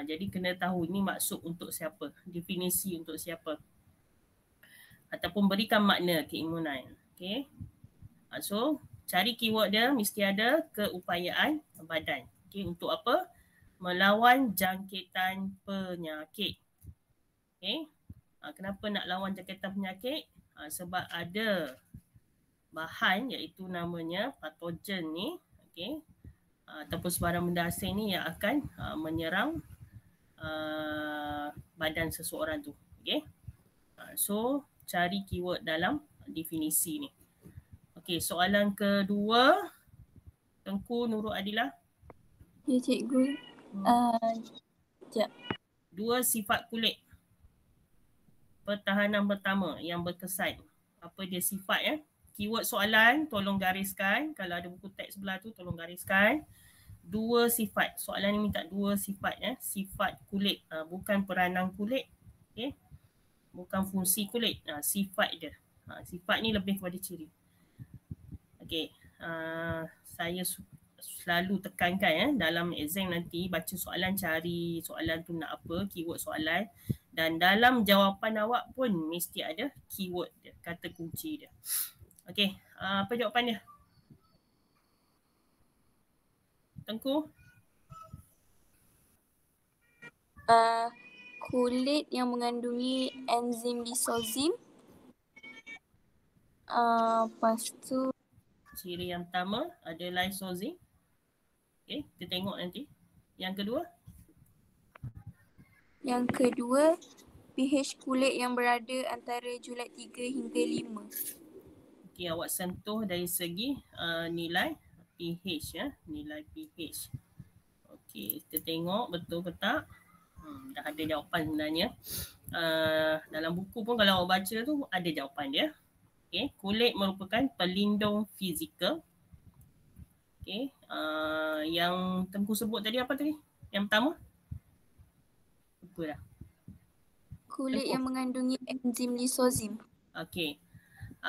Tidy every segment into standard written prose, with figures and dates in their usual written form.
Jadi kena tahu ni maksud untuk siapa, definisi untuk siapa. Ataupun berikan makna keimunan. Okay. So cari keyword dia mesti ada keupayaan badan. Okay. Untuk apa? Melawan jangkitan penyakit. Okay. Kenapa nak lawan jangkitan penyakit? Sebab ada bahan iaitu namanya patogen ni, okay, ataupun sebarang benda asing ni yang akan menyerang badan seseorang tu. Okay. So cari keyword dalam definisi ni. Okay, soalan kedua, Tengku Nurul Adilah. Ya cikgu. Sekejap. Dua sifat kulit pertahanan pertama yang berkesan. Apa dia sifat ya? Keyword soalan tolong gariskan. Kalau ada buku teks sebelah tu tolong gariskan. Dua sifat. Soalan ni minta dua sifat ya. Sifat kulit. Bukan peranan kulit. Okay. Bukan fungsi kulit. Sifat dia. Sifat ni lebih kepada ciri. Okay. Saya selalu tekankan ya, dalam exam nanti baca soalan cari soalan tu nak apa, keyword soalan, dan dalam jawapan awak pun mesti ada keyword dia, kata kunci dia. Okey, apa jawapan dia? Tengku? Kulit yang mengandungi enzim lisozim. Lepas tu Ciri yang pertama ada lysosome. Okey, kita tengok nanti. Yang kedua? Yang kedua, pH kulit yang berada antara julat 3 hingga 5. Okey, awak sentuh dari segi nilai pH ya, nilai pH. Okey, kita tengok betul ke tak? Dah ada jawapan sebenarnya. Dalam buku pun kalau awak baca tu ada jawapan dia. Okey, kulit merupakan pelindung fizikal. Okey, yang Tengku sebut tadi apa tadi? Yang pertama? Lupa dah. Kulit yang mengandungi enzim lisozim. Okey.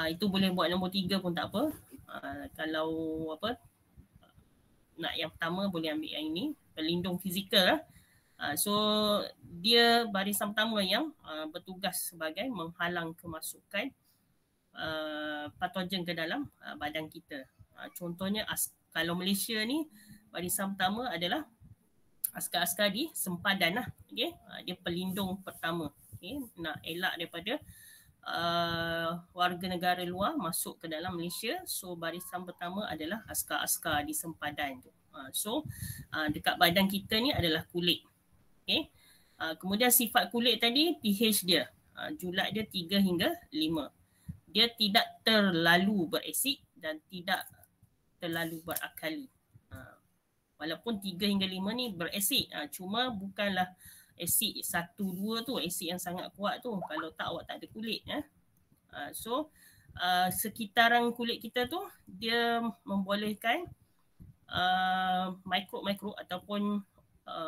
Itu boleh buat nombor 3 pun tak apa. Kalau apa nak yang pertama boleh ambil yang ini, pelindung fizikal lah. So dia barisan pertama yang bertugas sebagai menghalang kemasukan patogen ke dalam badan kita. Contohnya kalau Malaysia ni barisan pertama adalah askar-askar di sempadan lah. Okay? Dia pelindung pertama. Okay? Nak elak daripada warga negara luar masuk ke dalam Malaysia. So barisan pertama adalah askar-askar di sempadan tu. So dekat badan kita ni adalah kulit. Okay? Kemudian sifat kulit tadi pH dia. Julat dia 3 hingga 5. Dia tidak terlalu berasid dan tidak terlalu berakali. Walaupun 3 hingga 5 ni berasid. Cuma bukanlah asid 1, 2 tu, asid yang sangat kuat tu. Kalau tak awak tak ada kulit. So sekitaran kulit kita tu dia membolehkan mikro ataupun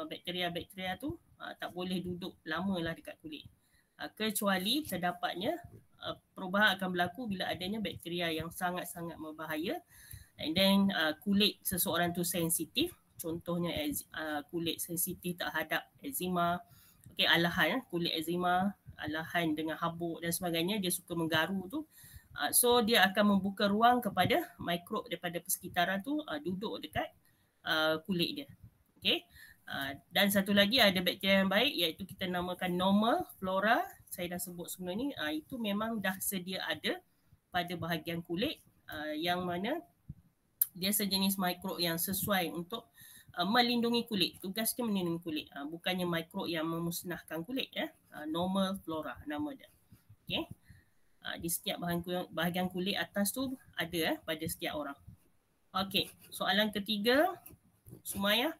bakteria-bakteria tu tak boleh duduk lama lah dekat kulit. Kecuali terdapatnya perubahan akan berlaku bila adanya bakteria yang sangat-sangat berbahaya, and then kulit seseorang tu sensitif. Contohnya kulit sensitif terhadap eczema, alahan kulit eczema, alahan dengan habuk dan sebagainya, dia suka menggaru tu. So dia akan membuka ruang kepada mikrob daripada persekitaran tu duduk dekat kulit dia. Okay. Dan satu lagi ada bakteria yang baik iaitu kita namakan normal flora. Saya dah sebut sebelum ni, itu memang dah sedia ada pada bahagian kulit, yang mana dia sejenis mikrob yang sesuai untuk melindungi kulit. Tugas dia melindungi kulit, bukannya mikrob yang memusnahkan kulit ya. Normal flora nama dia. Okay. Di setiap bahagian kulit atas tu ada pada setiap orang. Okey, soalan ketiga, Sumaya.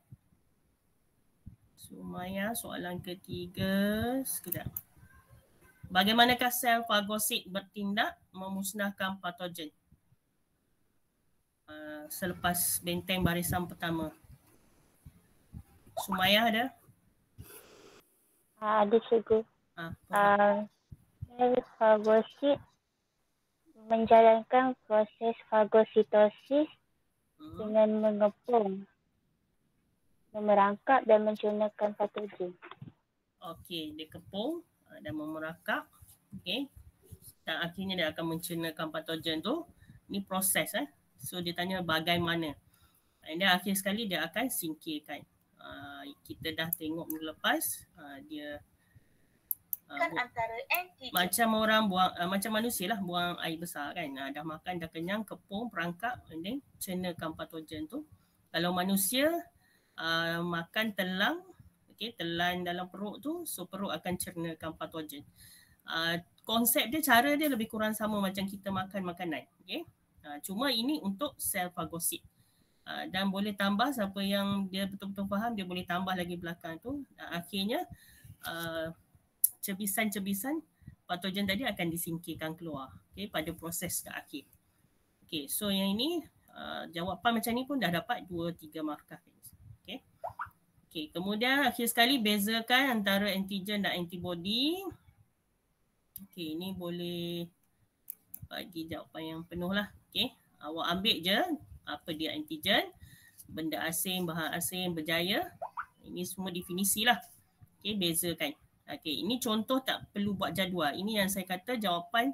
Soalan ketiga, sekejap. Bagaimanakah sel fagosit bertindak memusnahkan patogen? Selepas benteng barisan pertama. Sumaya ada? Ada cikgu. Sel fagosit menjalankan proses fagositosis dengan mengepung memerangkap dan mencernakan patogen. Okey, dia kepung dan memerangkap. Okey. Dan akhirnya dia akan mencernakan patogen tu. Ini proses So dia tanya bagaimana. Dan akhir sekali dia akan singkirkan. Kita dah tengok minggu lepas dia antara antigen. Macam orang buang macam manusia lah buang air besar kan. Dah makan dah kenyang, kepung, perangkap and then cernakan patogen tu. Kalau manusia makan telang, telan dalam perut tu, so perut akan cernakan patogen. Konsep dia, cara dia lebih kurang sama macam kita makan makanan. Cuma ini untuk sel fagosit. Dan boleh tambah, siapa yang dia betul-betul faham, dia boleh tambah lagi belakang tu. Akhirnya cebisan-cebisan patogen tadi akan disingkirkan keluar pada proses ke akhir. So yang ini jawapan macam ni pun dah dapat 2-3 markah. Kemudian akhir sekali bezakan antara antigen dan antibody. Ini boleh bagi jawapan yang penuh lah. Awak ambil je apa dia antigen, benda asing, bahan asing, berjaya. Ini semua definisi lah. Bezakan. Ini contoh, tak perlu buat jadual. Ini yang saya kata jawapan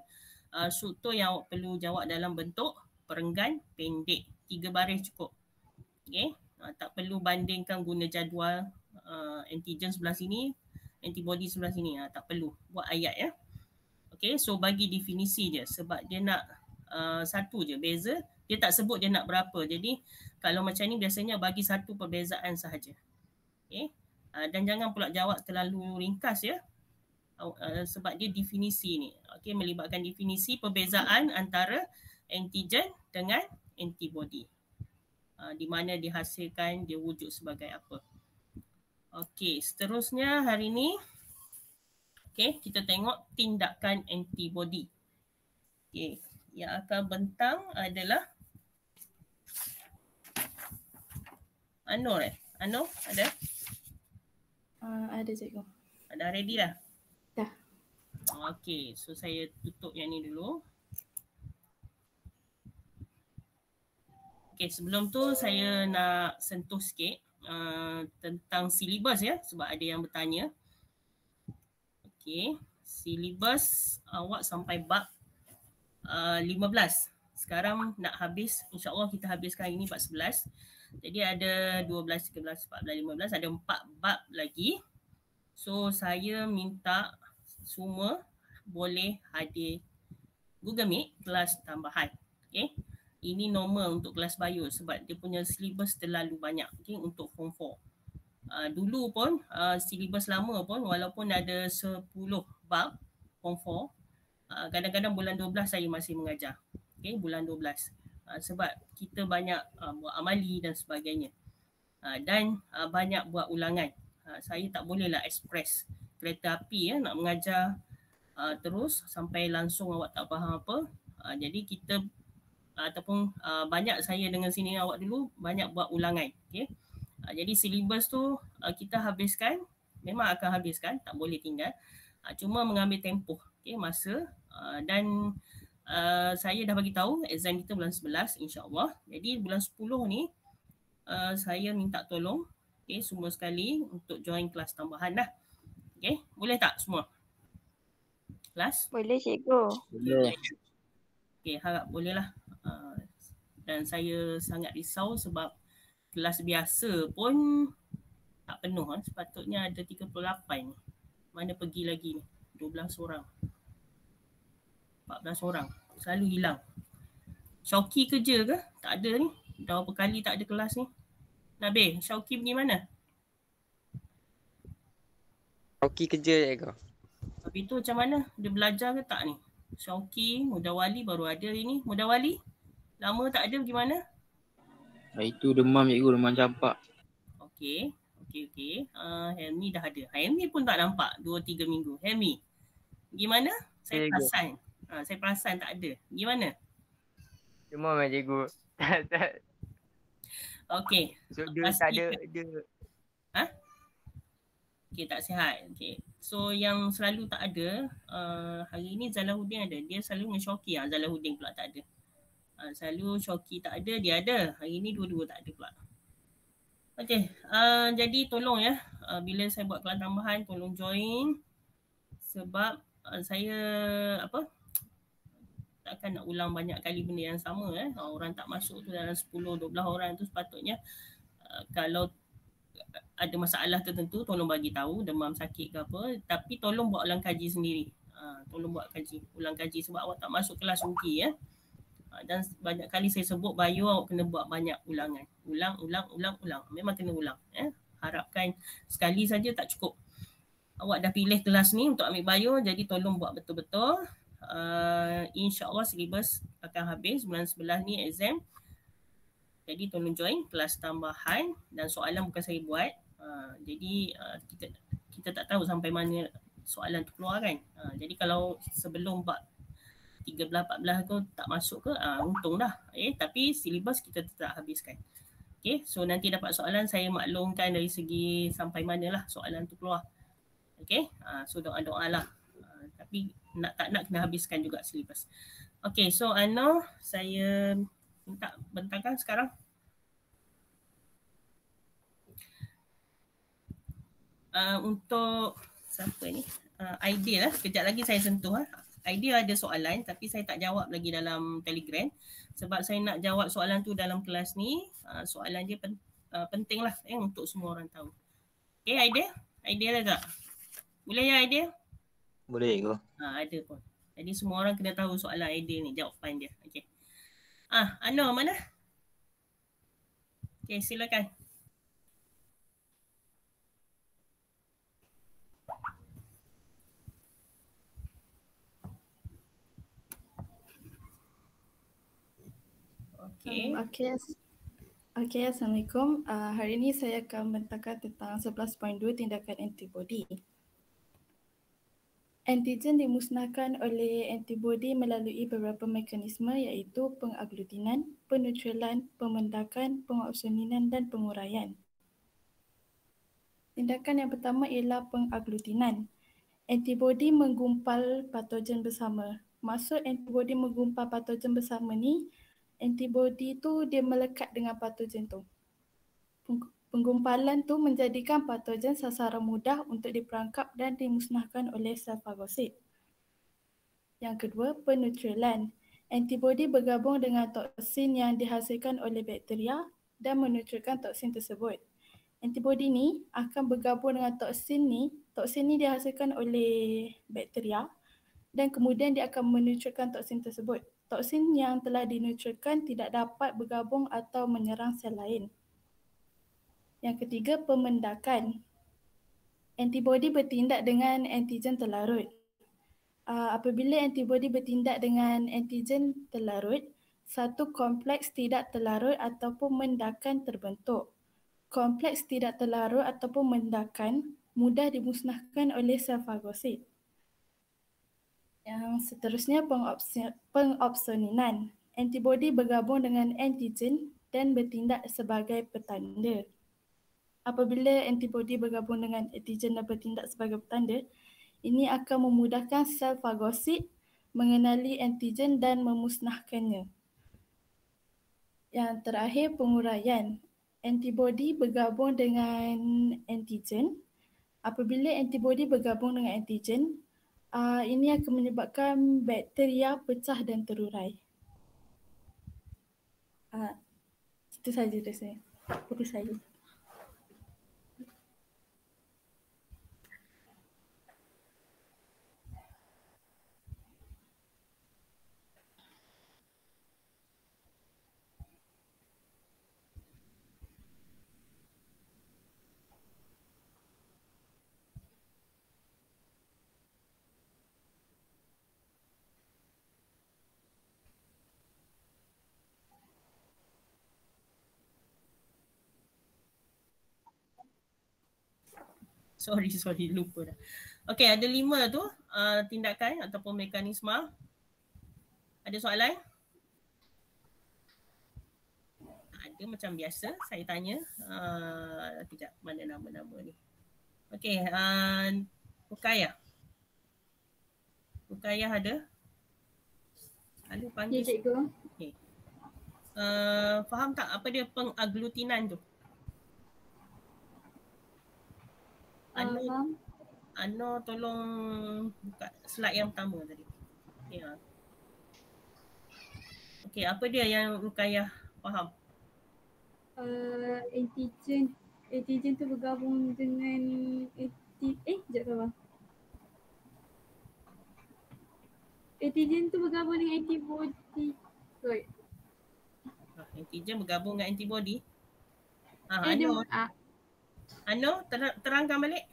struktur yang awak perlu jawab dalam bentuk perenggan pendek. 3 baris cukup. Tak perlu bandingkan guna jadual antigen sebelah sini, antibody sebelah sini. Tak perlu. Buat ayat ya. So bagi definisi je. Sebab dia nak satu je beza. Dia tak sebut dia nak berapa. Jadi kalau macam ni biasanya bagi satu perbezaan sahaja. Dan jangan pula jawab terlalu ringkas ya. Sebab dia definisi ni. Melibatkan definisi perbezaan antara antigen dengan antibody. Di mana dihasilkan, dia wujud sebagai apa. Seterusnya hari ni kita tengok tindakan antibody. Yang akan bentang adalah Anur Anur ada? Ada cikgu. Dah ready dah? Dah. So saya tutup yang ni dulu. Sebelum tu saya nak sentuh sikit tentang silibus ya, sebab ada yang bertanya. Silibus awak sampai bab 15. Sekarang nak habis, insyaAllah kita habiskan hari ni bab 11. Jadi ada 12, 13, 14, 15, ada 4 bab lagi. So saya minta semua boleh hadir Google Meet kelas tambahan. Ini normal untuk kelas bio sebab dia punya silibus terlalu banyak untuk form 4. Dulu pun silibus lama pun walaupun ada 10 bab form 4, kadang-kadang bulan 12 saya masih mengajar. Bulan 12. Sebab kita banyak buat amali dan sebagainya. Dan banyak buat ulangan. Saya tak bolehlah express kereta api nak mengajar terus sampai langsung awak tak faham apa. Jadi kita ataupun banyak saya dengan sini awak dulu banyak buat ulangan. Jadi silibus tu kita habiskan, memang akan habiskan, tak boleh tinggal. Cuma mengambil tempoh masa dan saya dah bagi tahu exam kita bulan 11 insya-Allah. Jadi bulan 10 ni saya minta tolong semua sekali untuk join kelas tambahan dah. Boleh tak semua? Kelas? Boleh cikgu. Boleh. Harap boleh lah. Dan saya sangat risau sebab kelas biasa pun tak penuh. Sepatutnya ada 38 ni. Mana pergi lagi ni? 12 orang. 14 orang. Selalu hilang. Syauqi kerja ke? Tak ada ni. Dah berapa kali tak ada kelas ni. Nabil, Syauqi pergi mana? Syauqi kerja je. Tapi tu macam mana? Dia belajar ke tak ni? Syauqi, Mudawali baru ada hari ni. Mudawali? Lama tak ada pergi mana? Itu demam cikgu, demam campak. Okey. Helmi dah ada. Helmi pun tak nampak 2-3 minggu. Helmi, gimana? Saya perasan. Saya perasan tak ada. Gimana? Demam lah cikgu. Tak. Okey. So dia tak ada dia. Okey, tak sihat. Okey. So yang selalu tak ada, hari ni Zalahuddin ada. Dia selalu dengan Syauqi. Zalahuddin pula tak ada. Selalu Syauqi tak ada, dia ada. Hari ni dua-dua tak ada pula. Okey, jadi tolong ya, bila saya buat kelas tambahan tolong join sebab saya takkan nak ulang banyak kali benda yang sama. Orang tak masuk tu dalam 10-12 orang tu sepatutnya kalau ada masalah tertentu tolong bagi tahu, demam, sakit ke apa, tapi tolong buat ulang kaji sendiri. Tolong buat ulang kaji sebab awak tak masuk kelas rugi ya. Dan banyak kali saya sebut bio awak kena buat banyak ulangan. Ulang. Memang kena ulang. Harapkan sekali saja tak cukup. Awak dah pilih kelas ni untuk ambil bio, jadi tolong buat betul-betul. InsyaAllah silibus akan habis bulan 11 ni exam. Jadi tolong join kelas tambahan dan soalan bukan saya buat. Jadi kita tak tahu sampai mana soalan tu keluar kan. Jadi kalau sebelum bab 13-14 tu tak masuk ke, untung dah. Tapi silibus kita tetap habiskan. Okay, so nanti dapat soalan saya maklumkan dari segi sampai manalah soalan tu keluar. Okay, so doa-doa lah. Tapi tak nak kena habiskan juga silibus. Okay, so Ana saya minta bentangkan sekarang. Untuk siapa ni? Idea lah. Kejap lagi saya sentuh. Idea ada soalan tapi saya tak jawab lagi dalam Telegram sebab saya nak jawab soalan tu dalam kelas ni. Soalan dia penting lah untuk semua orang tahu. Okay, Idea? Idea ada tak? Boleh ya Idea? Boleh ke? Ada pun. Jadi semua orang kena tahu soalan Idea ni, jawapan dia. Okay. Ana mana? Okay, silakan. Okay, Assalamualaikum. Hari ini saya akan membentangkan tentang 11.2 tindakan antibody. Antigen dimusnahkan oleh antibody melalui beberapa mekanisme iaitu pengaglutinan, peneutralan, pemendakan, pengopsoninan dan penguraian. Tindakan yang pertama ialah pengaglutinan. Antibody menggumpal patogen bersama. Maksud antibody menggumpal patogen bersama ni, antibody tu dia melekat dengan patogen tu. Penggumpalan tu menjadikan patogen sasaran mudah untuk diperangkap dan dimusnahkan oleh sel fagosit. Yang kedua, peneutralan. Antibody bergabung dengan toksin yang dihasilkan oleh bakteria dan meneutralkan toksin tersebut. Antibody ni akan bergabung dengan toksin ni. Toksin ni dihasilkan oleh bakteria dan kemudian dia akan meneutralkan toksin tersebut. Toksin yang telah dineutralkan tidak dapat bergabung atau menyerang sel lain. Yang ketiga, pemendakan. Antibody bertindak dengan antigen terlarut. Apabila antibody bertindak dengan antigen terlarut, satu kompleks tidak terlarut ataupun mendakan terbentuk. Kompleks tidak terlarut ataupun mendakan mudah dimusnahkan oleh sel fagosit. Yang seterusnya, pengopsoninan. Antibody bergabung dengan antigen dan bertindak sebagai petanda. Apabila antibody bergabung dengan antigen dan bertindak sebagai petanda, ini akan memudahkan sel fagosit mengenali antigen dan memusnahkannya. Yang terakhir, penguraian. Antibody bergabung dengan antigen. Apabila antibody bergabung dengan antigen, ini akan menyebabkan bakteria pecah dan terurai. Itu saja dari saya. Dari saya. Sorry, lupa dah. Okay, ada 5 tu tindakan ataupun mekanisme. Ada soalan? Ada macam biasa, saya tanya. Kejap, mana nama-nama ni? Okay, Rukayah. Rukayah ada? Lalu panggil. Ya, cikgu. Okay. Faham tak apa dia pengaglutinan tu? Faham? Ano tolong buka slide yang pertama tadi. Okey. Okey, apa dia yang Rukayah faham? Antigen tu bergabung dengan sekejap sabar. Antigen tu bergabung dengan antibody. Sorry. Antigen bergabung dengan antibody. Dia Terangkan balik.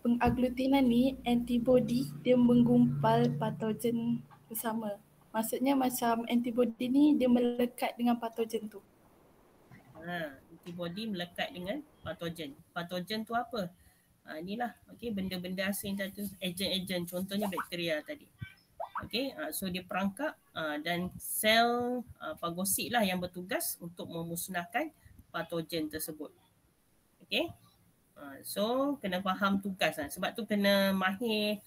Pengaglutinan ni antibody dia menggumpal patogen bersama. Maksudnya macam antibody ni dia melekat dengan patogen tu. Antibody melekat dengan patogen. Patogen tu apa? Inilah benda-benda asing tadi, ejen-ejen, contohnya bakteria tadi. So dia perangkap dan sel fagosit lah yang bertugas untuk memusnahkan patogen tersebut. So kena faham tugas lah. Sebab tu kena mahir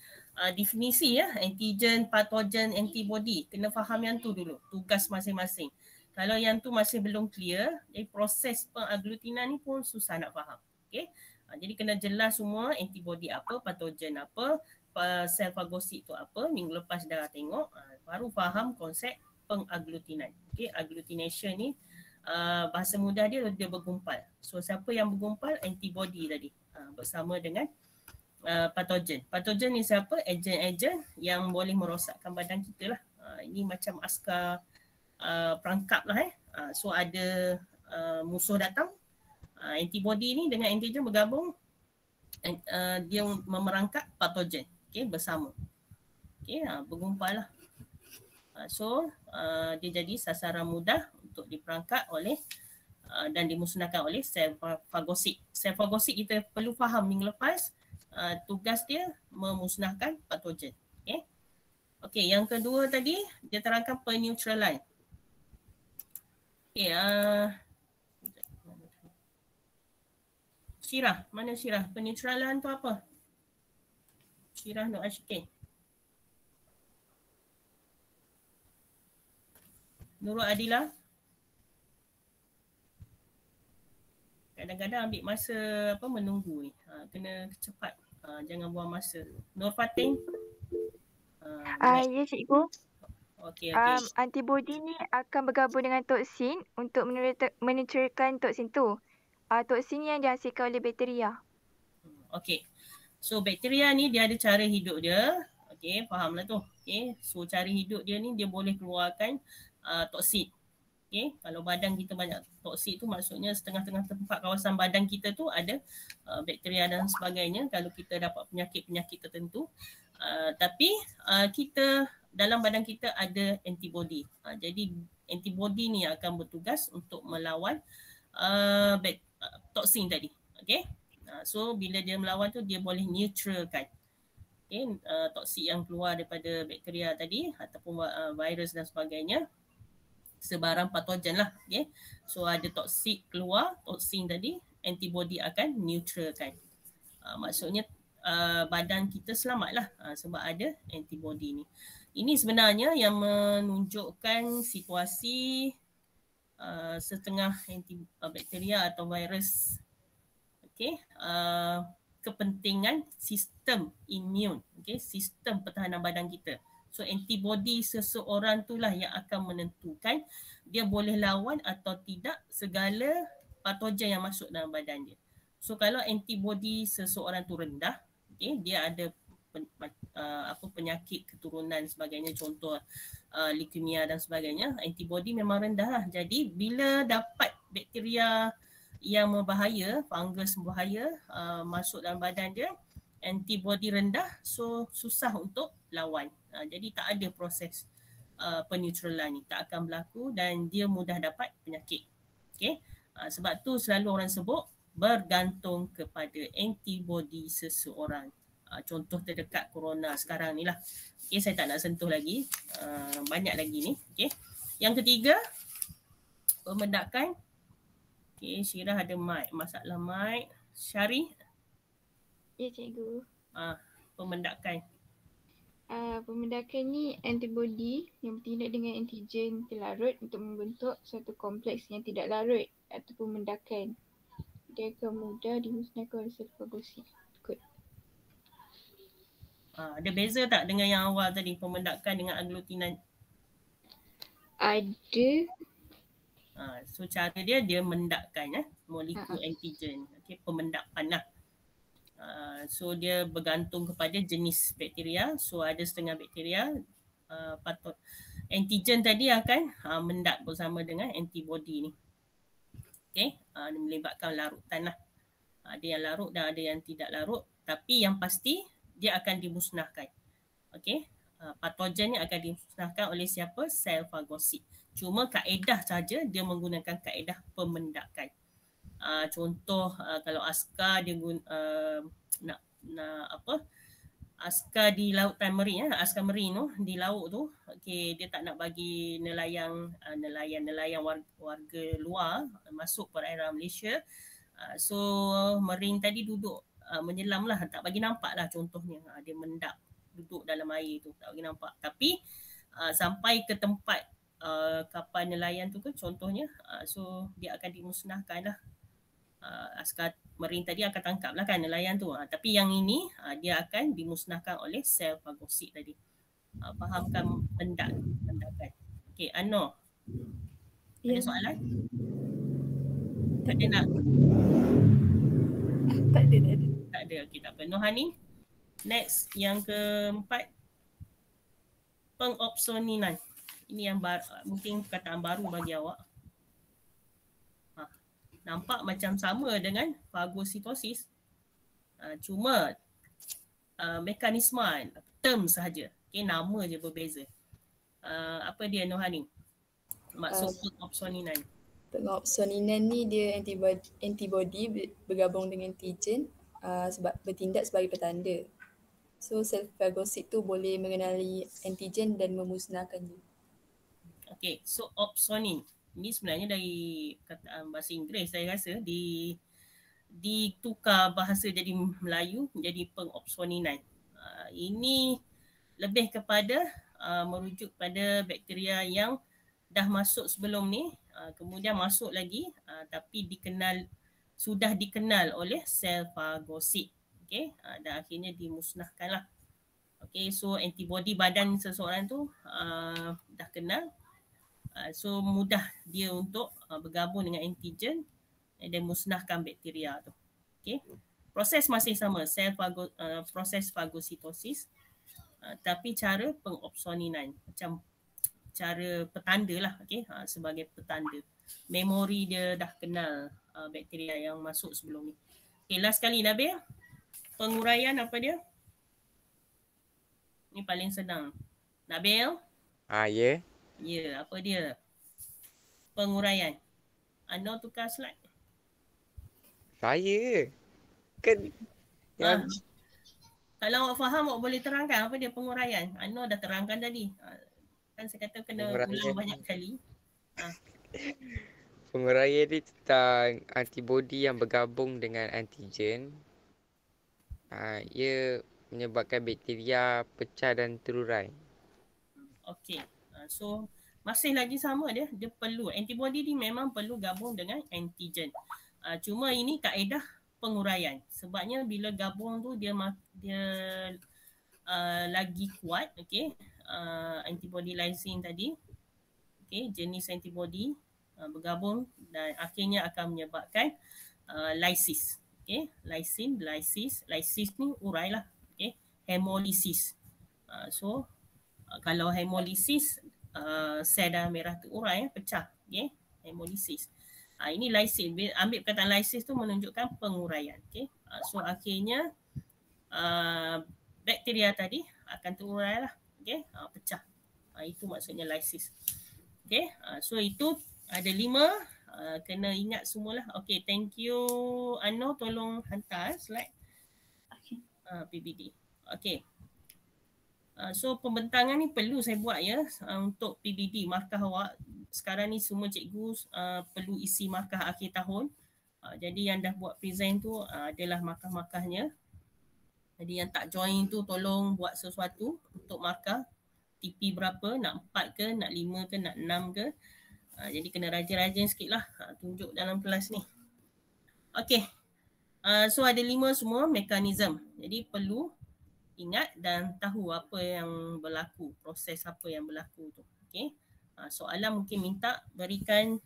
definisi ya, antigen, patogen, antibody. Kena faham yang tu dulu, tugas masing-masing. Kalau yang tu masih belum clear, jadi proses pengaglutinan ni pun susah nak faham. Jadi kena jelas semua, antibody apa, patogen apa, sel fagosit tu apa. Minggu lepas dah tengok, baru faham konsep pengaglutinan. Agglutination ni bahasa mudah dia bergumpal. So siapa yang bergumpal? Antibody tadi bersama dengan patogen. Patogen ni siapa? Ejen-ejen yang boleh merosakkan badan kita lah. Ini macam askar perangkap lah. So ada musuh datang, antibody ni dengan antigen bergabung, dia memerangkap patogen bersama. Bergumpal lah. So dia jadi sasaran mudah untuk diperangkap oleh dan dimusnahkan oleh sel fagosit. Sel fagosit kita perlu faham minggu lepas, tugas dia memusnahkan patogen. Okey, yang kedua tadi dia terangkan peneutralan. Syirah, mana Syirah? Peneutralan tu apa? Syirah Nur Ashikin. Nurul Adila. Kadang-kadang ambil masa menunggu ni. Kena cepat. Jangan buang masa. Nur Fatin. Ya cikgu. Okey. Antibody ni akan bergabung dengan toksin untuk menetralkan toksin tu. Toksin yang dihasilkan oleh bakteria. Okey. So bakteria ni dia ada cara hidup dia. Okey, fahamlah tu. Okey. So cara hidup dia ni dia boleh keluarkan toksin. Kalau badan kita banyak toksin tu maksudnya setengah-tengah tempat kawasan badan kita tu ada bakteria dan sebagainya kalau kita dapat penyakit-penyakit tertentu. Tapi kita dalam badan kita ada antibody. Jadi antibody ni akan bertugas untuk melawan toksin tadi. So bila dia melawan tu dia boleh neutralkan toksin yang keluar daripada bakteria tadi ataupun virus dan sebagainya. Sebarang patogen lah. So ada toksin keluar, toksin tadi, antibody akan neutralkan. Maksudnya badan kita selamat lah sebab ada antibody ni. Ini sebenarnya yang menunjukkan situasi setengah bakteria atau virus. Kepentingan sistem imun, sistem pertahanan badan kita. So antibody seseorang itulah yang akan menentukan dia boleh lawan atau tidak segala patogen yang masuk dalam badan dia. So kalau antibody seseorang tu rendah, dia ada penyakit keturunan sebagainya, contoh leukemia dan sebagainya, antibody memang rendah lah. Jadi bila dapat bakteria yang berbahaya, fungus berbahaya masuk dalam badan dia, antibody rendah, so susah untuk lawan. Jadi tak ada proses peneutralan ni, tak akan berlaku dan dia mudah dapat penyakit. Sebab tu selalu orang sebut bergantung kepada antibody seseorang. Contoh terdekat corona sekarang ni lah. Saya tak nak sentuh lagi. Banyak lagi ni. Yang ketiga, pemendakan. Syirah ada mic. Masalah mic. Syari. Ya cikgu. Pemendakan. Pemendakan ni antibody yang bertindak dengan antigen terlarut untuk membentuk suatu kompleks yang tidak larut atau pemendakan. dia akan mudah dimusnahkan oleh sel fagosit. Ada beza tak dengan yang awal tadi, pemendakan dengan aglutinan? Ada. So cara dia mendakkan molekul antigen. Okay, pemendakan lah. So dia bergantung kepada jenis bakteria. So ada setengah bakteria antigen tadi akan mendak bersama dengan antibody ni. Okay, dia melibatkan larutan lah. Ada yang larut dan ada yang tidak larut. Tapi yang pasti dia akan dimusnahkan. Okay, patogen ni akan dimusnahkan oleh siapa? Sel fagosit. Cuma kaedah saja dia menggunakan kaedah pemendakan. Contoh kalau askar dia nak apa? Askar di lautan marine, askar marine tu di laut tu, okey, dia tak nak bagi nelayan warga luar masuk perairan Malaysia. So marine tadi duduk menyelam lah, tak bagi nampak lah contohnya. Dia mendak duduk dalam air tu, tak bagi nampak. Tapi sampai ke tempat kapal nelayan tu ke contohnya, so dia akan dimusnahkan lah. Askar marine tadi akan tangkap lah kan nelayan tu. Tapi yang ini dia akan dimusnahkan oleh sel fagosit tadi. Fahamkan pendakan. Okey, Anor. Ada soalan? Tak ada nak? Tak ada. Tak ada. Okey, tak apa. Nohani. Next, yang keempat. Pengopsoninan. Ini yang mungkin perkataan baru bagi awak. Nampak macam sama dengan fagositosis. Cuma mekanisme, term sahaja. Okay, nama je berbeza. Apa dia Nohani? Maksud pengopsoninan. Pengopsoninan ni dia antibody bergabung dengan antigen sebab bertindak sebagai petanda. So sel fagosit tu boleh mengenali antigen dan memusnahkannya. Okay, so opsonin. Ini sebenarnya dari kataan bahasa Inggeris saya rasa ditukar bahasa jadi Melayu menjadi pengopsoninan. Ini lebih kepada merujuk pada bakteria yang dah masuk sebelum ni, kemudian masuk lagi tapi sudah dikenal oleh sel fagosit. Okay, dan akhirnya dimusnahkanlah. Okay, so antibody badan seseorang tu dah kenal. So mudah dia untuk bergabung dengan antigen dan musnahkan bakteria tu. Okay. Proses masih sama, proses fagositosis, tapi cara pengopsoninan, macam cara petanda lah, okay? Sebagai petanda. Memori dia dah kenal bakteria yang masuk sebelum ni. Okay, last kali Nabil. Penguraian apa dia? Ni paling senang. Nabil? Ya. Ya, apa dia? Penguraian. Anor tukar slide. Saya. Kan. Kalau awak faham, awak boleh terangkan apa dia penguraian. Anor dah terangkan tadi. Kan saya kata kena ulang banyak kali. Penguraian ni tentang antibody yang bergabung dengan antigen. Ia menyebabkan bakteria pecah dan terurai. Okey. So masih lagi sama dia perlu, antibody ni memang perlu gabung dengan antigen. Cuma ini kaedah penguraian. Sebabnya bila gabung tu dia lagi kuat, okey. Antibody lysin tadi. Okey, jenis antibody bergabung dan akhirnya akan menyebabkan lysis. Okey, lysis ni urai lah. Okey, hemolisis. So kalau hemolisis, sel darah merah tu urai, pecah. Okay? Hemolisis. Ini lysis. Ambil perkataan lysis tu menunjukkan penguraian. Okay? So akhirnya bakteria tadi akan terurai lah. Okay? Pecah. Itu maksudnya lysis. Okay? So itu ada 5. Kena ingat semualah. Okay, thank you. Anor tolong hantar slide. Okay. PBD. Okay. So pembentangan ni perlu saya buat ya untuk PBD, markah awak. Sekarang ni semua cikgu perlu isi markah akhir tahun. Jadi yang dah buat present tu adalah markah-markahnya. Jadi yang tak join tu tolong buat sesuatu untuk markah. TP berapa, nak 4 ke, nak 5 ke, nak 6 ke. Jadi kena rajin-rajin sikit lah tunjuk dalam kelas ni. Okay. So ada 5 semua mekanisme. Jadi perlu ingat dan tahu apa yang berlaku, proses apa yang berlaku tu. Okay. Soalan mungkin minta berikan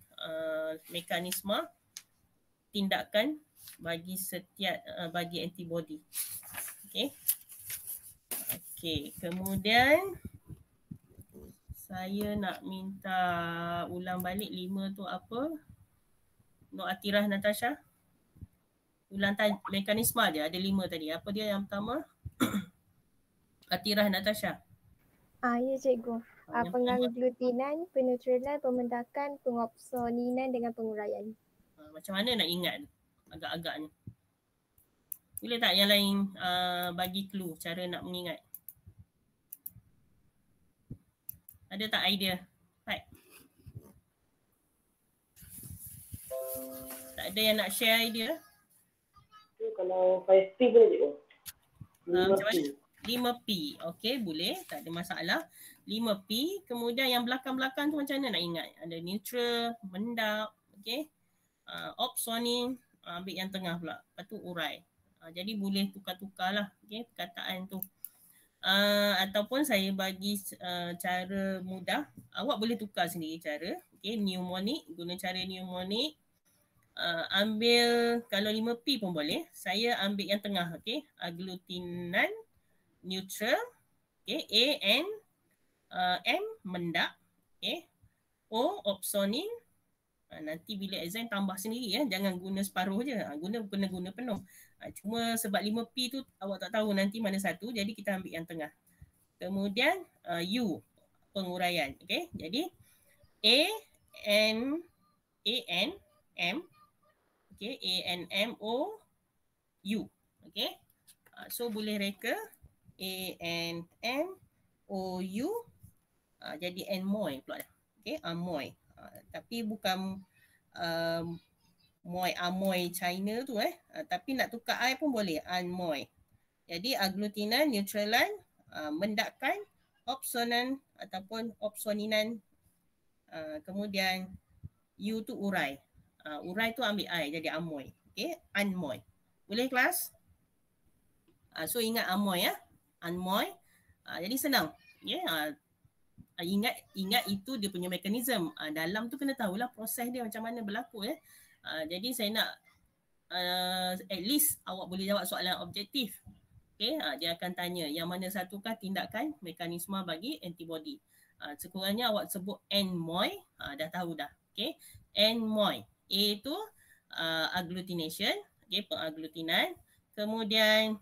mekanisme tindakan bagi setiap bagi antibody. Okay. Okay. Kemudian saya nak minta ulang balik 5 tu apa? Nur Atirah Natasha. Ulang mekanisme dia ada 5 tadi. Apa dia yang pertama? Atirah Natasha. Ya cikgu. Pengagglutinan, penutrilan, pemendakan, pengopsoninan dengan penguraian. Macam mana nak ingat agak-agaknya? Boleh tak yang lain bagi clue cara nak mengingat? Ada tak idea? Baik. Tak ada yang nak share idea? Kalau 5P boleh cikgu? Macam mana? 5P. Okey, boleh. Tak ada masalah. 5P. Kemudian yang belakang-belakang tu macam mana nak ingat? Ada neutral, mendap, okey. Opsonin, ambil yang tengah pula. Lepas tu urai. Jadi boleh tukar-tukar lah, okey, perkataan tu. Ataupun saya bagi cara mudah. Awak boleh tukar sendiri cara. Okey, mnemonic. Guna cara mnemonic. Ambil kalau 5P pun boleh. Saya ambil yang tengah, okey. Agglutinan, neutral, okey. A, N, M, mendap, okey. O, opsonin. Nanti bila exam tambah sendiri ya. Jangan guna separuh je. Kena guna penuh. Cuma sebab 5P tu awak tak tahu nanti mana satu. Jadi kita ambil yang tengah. Kemudian U, penguraian. Okey. Jadi A, N, M. Okey. A, N, M, O, U. Okey. So boleh reka. A, N, M, O, U. Jadi Amoy pula dah. Okey. Amoy. Tapi bukan Amoy China tu tapi nak tukar I pun boleh, Amoy. Jadi agglutinan, neutralan, mendapkan, opsonan ataupun opsoninan, kemudian U tu urai. Urai tu ambil I jadi Amoy. Okey, Amoy. Boleh kelas? So ingat Amoy ya. Amoy. Jadi senang. Yeah. Ingat itu dia punya mekanisme. Dalam tu kena tahulah proses dia macam mana berlaku ya. Jadi saya nak at least awak boleh jawab soalan objektif. Okey, dia akan tanya yang mana satukah tindakan mekanisme bagi antibody. Sekurangnya awak sebut Amoy, dah tahu dah. Okey, Amoy. A tu agglutination, okey, pengaglutinan. Kemudian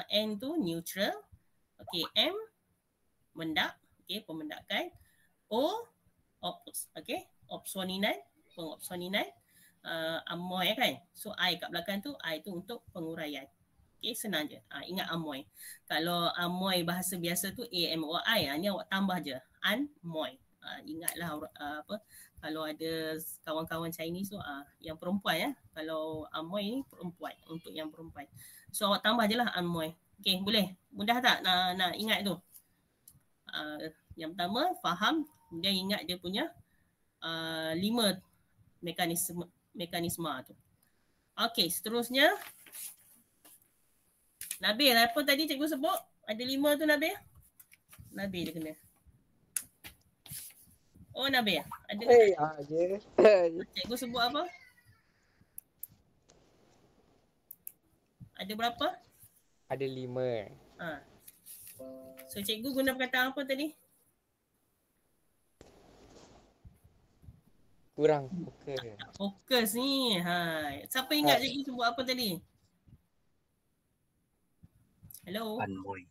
N tu neutral. Okey, M mendap. Okay, pemendakan. O, okay, opsoninan, pengopsoninan. Amoy kan. So I kat belakang tu, I tu untuk penguraian. Okay, senang je. Ingat Amoy. Kalau Amoy bahasa biasa tu A-M-O-I, ni awak tambah je. Amoy. Ingatlah kalau ada kawan-kawan Chinese tu, yang perempuan ya. Kalau Amoy ni perempuan, untuk yang perempuan. So awak tambah je lah Amoy. Okay, boleh? Mudah tak nak ingat tu? Yang pertama faham, kemudian ingat dia punya 5 mekanisme tu. Okey, seterusnya Nabil, apa tadi cikgu sebut? Ada 5 tu Nabil? Nabil dia kena. Oh Nabil, ada cikgu sebut apa? Ada berapa? Ada 5. So cikgu guna perkataan apa tadi? Kurang fokus. Fokus ni. Siapa ingat cikgu sebut apa tadi? Hello? Amoy.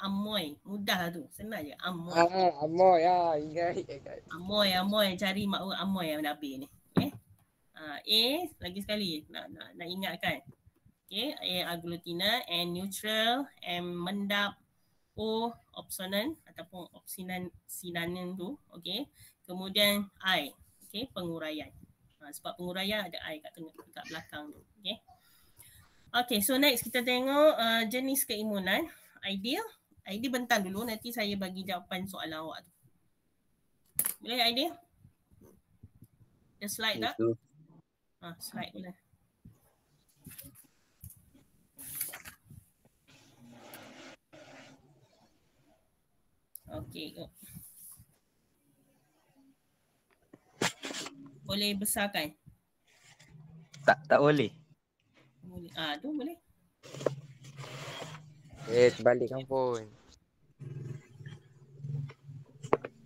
Amoy. Mudah lah tu. Senang je. Amoy. Amoy. Ingat. Amoy. Cari makhluk Amoy yang Nabi ni. Okay. A. Lagi sekali. Nak ingatkan. Okay. A. Agglutina. N. Neutral. M. Mendap. O, opsonan ataupun opsinanin tu, okey. Kemudian I, okey, penguraian. Sebab penguraian ada I kat tengah, kat belakang tu, okey. Okey, so next kita tengok jenis keimunan. Ideal bentang dulu, nanti saya bagi jawapan soalan awak tu. Boleh Ideal? Ada slide tak? Slide boleh. Okey. Boleh besarkan? Tak boleh. Boleh. Tu boleh. Terbalikkan pun.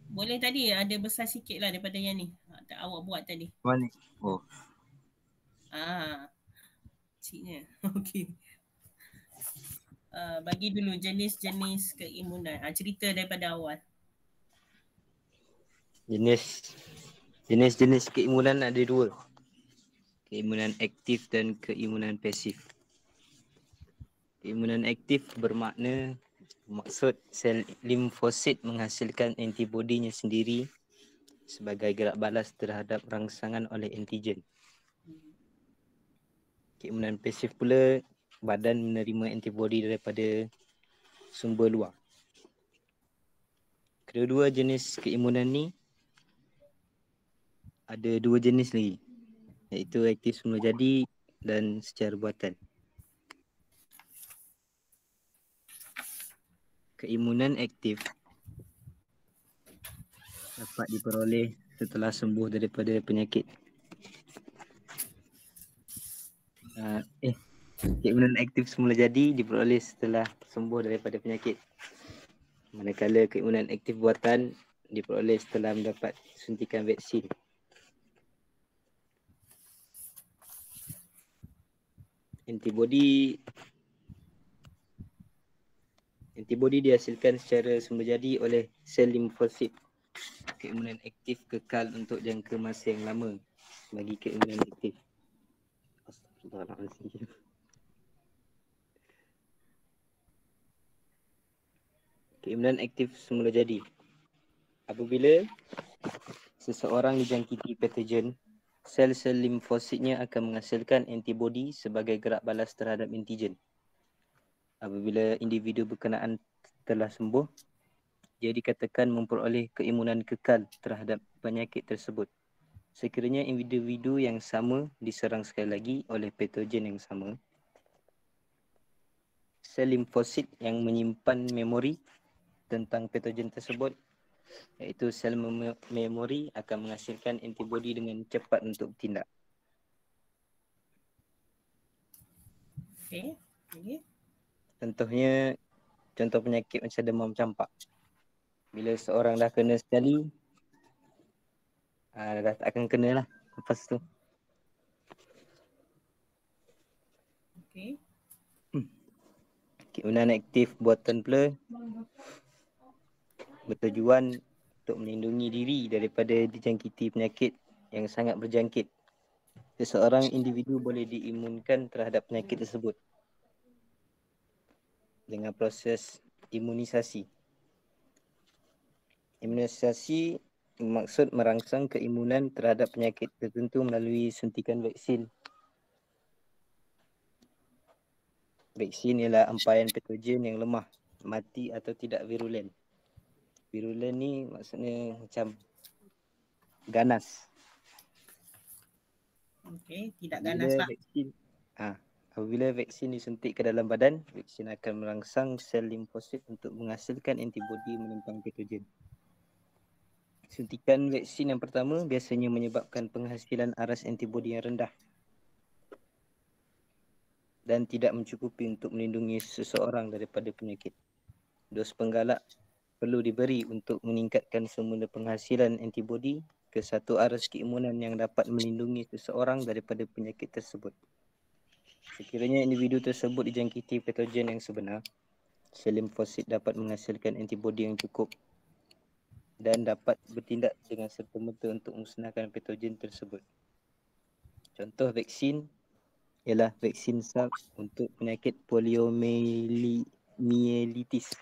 Boleh tadi ada besar sikit lah daripada yang ni. Tak awak buat tadi. Mana? Oh. Ciknya. Okey. Bagi dulu jenis-jenis keimunan. Cerita daripada awal. Jenis-jenis keimunan ada dua. Keimunan aktif dan keimunan pasif. Keimunan aktif bermakna maksud sel limfosit menghasilkan antibodinya sendiri sebagai gerak balas terhadap rangsangan oleh antigen. Keimunan pasif pula badan menerima antibodi daripada sumber luar. Kedua-dua jenis keimunan ni ada dua jenis lagi, iaitu aktif semula jadi dan secara buatan. Keimunan aktif dapat diperoleh setelah sembuh daripada penyakit. Keimunan aktif semula jadi diperoleh setelah sembuh daripada penyakit. Manakala keimunan aktif buatan diperoleh setelah mendapat suntikan vaksin. Antibodi dihasilkan secara semula jadi oleh sel limfosit. Keimunan aktif kekal untuk jangka masa yang lama bagi keimunan aktif. Astagfirullahaladzim. Keimunan aktif semula jadi. Apabila seseorang dijangkiti patogen, sel-sel limfositnya akan menghasilkan antibodi sebagai gerak balas terhadap antigen. Apabila individu berkenaan telah sembuh, dia dikatakan memperoleh keimunan kekal terhadap penyakit tersebut. Sekiranya individu yang sama diserang sekali lagi oleh patogen yang sama, sel limfosit yang menyimpan memori tentang patogen tersebut, iaitu sel memori, akan menghasilkan antibodi dengan cepat untuk bertindak. Okey. Contoh penyakit macam demam campak. Bila seorang dah kena sekali, dah tak akan kena lah lepas tu. Okey. Keimunan aktif buatan pula bertujuan untuk melindungi diri daripada dijangkiti penyakit yang sangat berjangkit. Seseorang individu boleh diimunkan terhadap penyakit tersebut dengan proses imunisasi. Imunisasi bermaksud merangsang keimunan terhadap penyakit tertentu melalui suntikan vaksin. Vaksin ialah ampaian patogen yang lemah, mati atau tidak virulen. Virulen ni maksudnya macam ganas. Okey, tidak ganas lah. Apabila vaksin disuntik ke dalam badan, vaksin akan merangsang sel limfosit untuk menghasilkan antibodi menentang patogen. Suntikan vaksin yang pertama biasanya menyebabkan penghasilan aras antibodi yang rendah dan tidak mencukupi untuk melindungi seseorang daripada penyakit. Dos penggalak perlu diberi untuk meningkatkan semula penghasilan antibodi ke satu aras keimunan yang dapat melindungi seseorang daripada penyakit tersebut. Sekiranya individu tersebut dijangkiti patogen yang sebenar, sel limfosit dapat menghasilkan antibodi yang cukup dan dapat bertindak dengan serta-merta untuk musnahkan patogen tersebut. Contoh vaksin ialah vaksin SARS untuk penyakit poliomyelitis,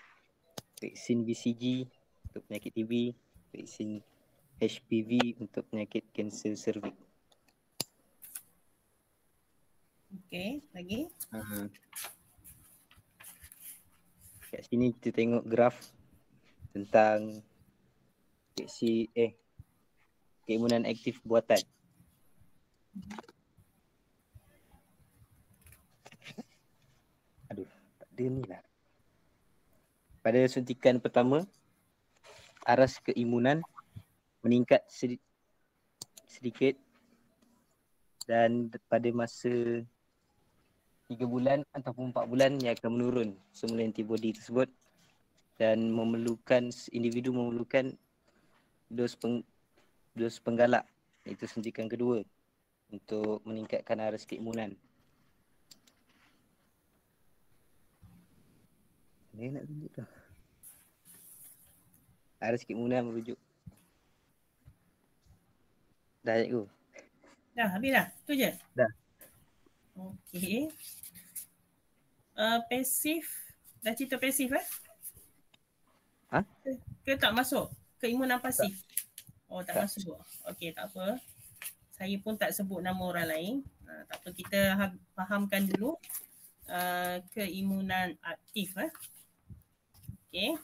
vaksin BCG untuk penyakit TB, vaksin HPV untuk penyakit kanser cervix. Okey, lagi? Kat sini kita tengok graf tentang keimunan aktif buatan. Tak ada ni lah. Pada suntikan pertama, aras keimunan meningkat sedikit dan pada masa 3 bulan ataupun 4 bulan ia akan menurun semula antibody tersebut dan individu memerlukan dos penggalak iaitu suntikan kedua untuk meningkatkan aras keimunan. Dia nak tunjuk tu. Aras keimunan merujuk. Dah cikgu. Dah habis dah? Tu je? Dah. Okey. Pasif. Dah cerita pasif Ha? Ke tak masuk? Keimunan pasif? Oh tak masuk. Okey tak apa. Saya pun tak sebut nama orang lain. Tak apa, kita fahamkan dulu keimunan aktif. Okey.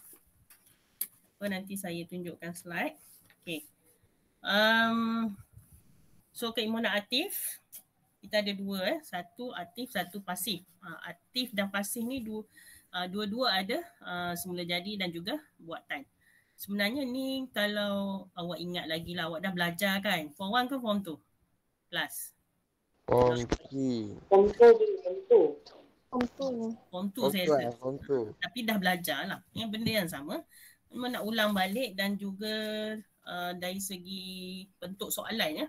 Nanti saya tunjukkan slide. Okey. So keimunan aktif kita ada dua, satu aktif, satu pasif. Aktif dan pasif ni dua-dua ada semula jadi dan juga buatan. Sebenarnya ni kalau awak ingat lagi lah, awak dah belajar kan? Form 1 ke Form 2? Plus. Form 3. Form 2 saya rasa. Tapi dah belajar lah. Yang benda yang sama. Memang nak ulang balik dan juga dari segi bentuk soalan ya.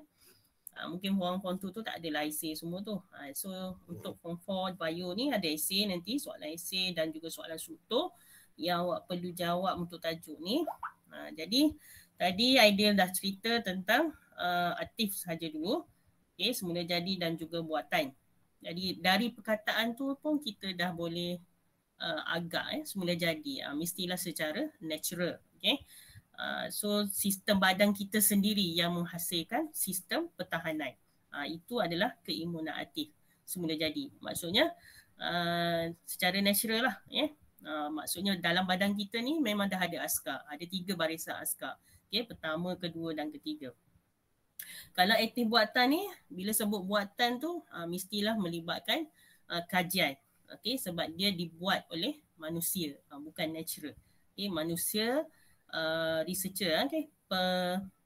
Mungkin Form 2 tu tak ada esay semua tu. So untuk Form 4 bio ni ada esay nanti, soalan esay dan juga soalan struktur yang awak perlu jawab untuk tajuk ni. Jadi tadi Aidil dah cerita tentang aktif saja dulu. Okay, semula jadi dan juga buatan. Jadi dari perkataan tu pun kita dah boleh agak semula jadi. Mestilah secara natural. Okay. So sistem badan kita sendiri yang menghasilkan sistem pertahanan. Itu adalah keimunan aktif semula jadi. Maksudnya secara natural lah. Maksudnya dalam badan kita ni memang dah ada askar. Ada 3 barisan askar. Okay, pertama, kedua dan ketiga. Kalau aktif buatan ni, bila sebut buatan tu mestilah melibatkan kajian. Okay, sebab dia dibuat oleh manusia, bukan natural. Okay, manusia researcher, okay,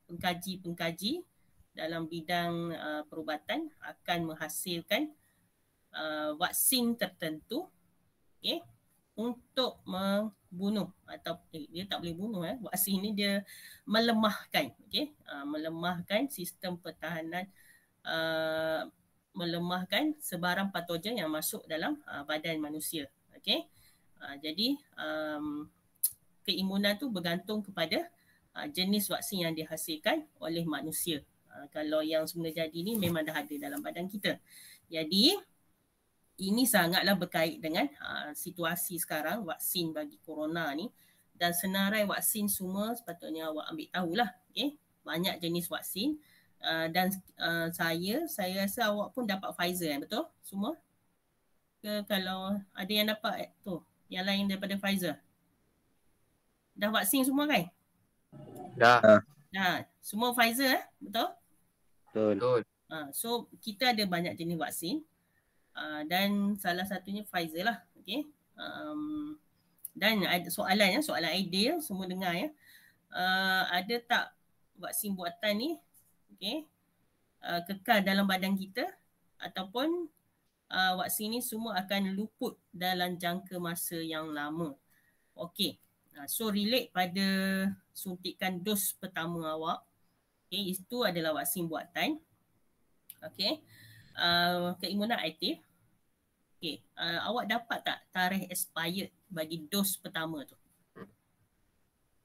pengkaji dalam bidang perubatan akan menghasilkan vaksin tertentu, okay, untuk membunuh atau dia tak boleh bunuh vaksin ni dia melemahkan, okay, melemahkan sistem pertahanan, melemahkan sebarang patogen yang masuk dalam badan manusia, okay. Jadi keimunan tu bergantung kepada jenis vaksin yang dihasilkan oleh manusia. Kalau yang semula jadi ni memang dah ada dalam badan kita. Jadi ini sangatlah berkait dengan situasi sekarang vaksin bagi corona ni, dan senarai vaksin semua sepatutnya awak ambil tahulah, okay? Banyak jenis vaksin dan saya rasa awak pun dapat Pfizer betul semua? Ke kalau ada yang dapat tu yang lain daripada Pfizer? Dah vaksin semua kan? Dah. Semua Pfizer betul? Betul. So kita ada banyak jenis vaksin. Dan salah satunya Pfizer lah, okay. Dan ada soalan ideal semua dengar ya. Ada tak vaksin buatan ni, okay, kekal dalam badan kita ataupun vaksin ni semua akan luput dalam jangka masa yang lama. Okay, so relate pada suntikan dos pertama awak, okay, itu adalah vaksin buatan, okay. Keimunan aktif. Okay. Awak dapat tak tarikh expired bagi dos pertama tu?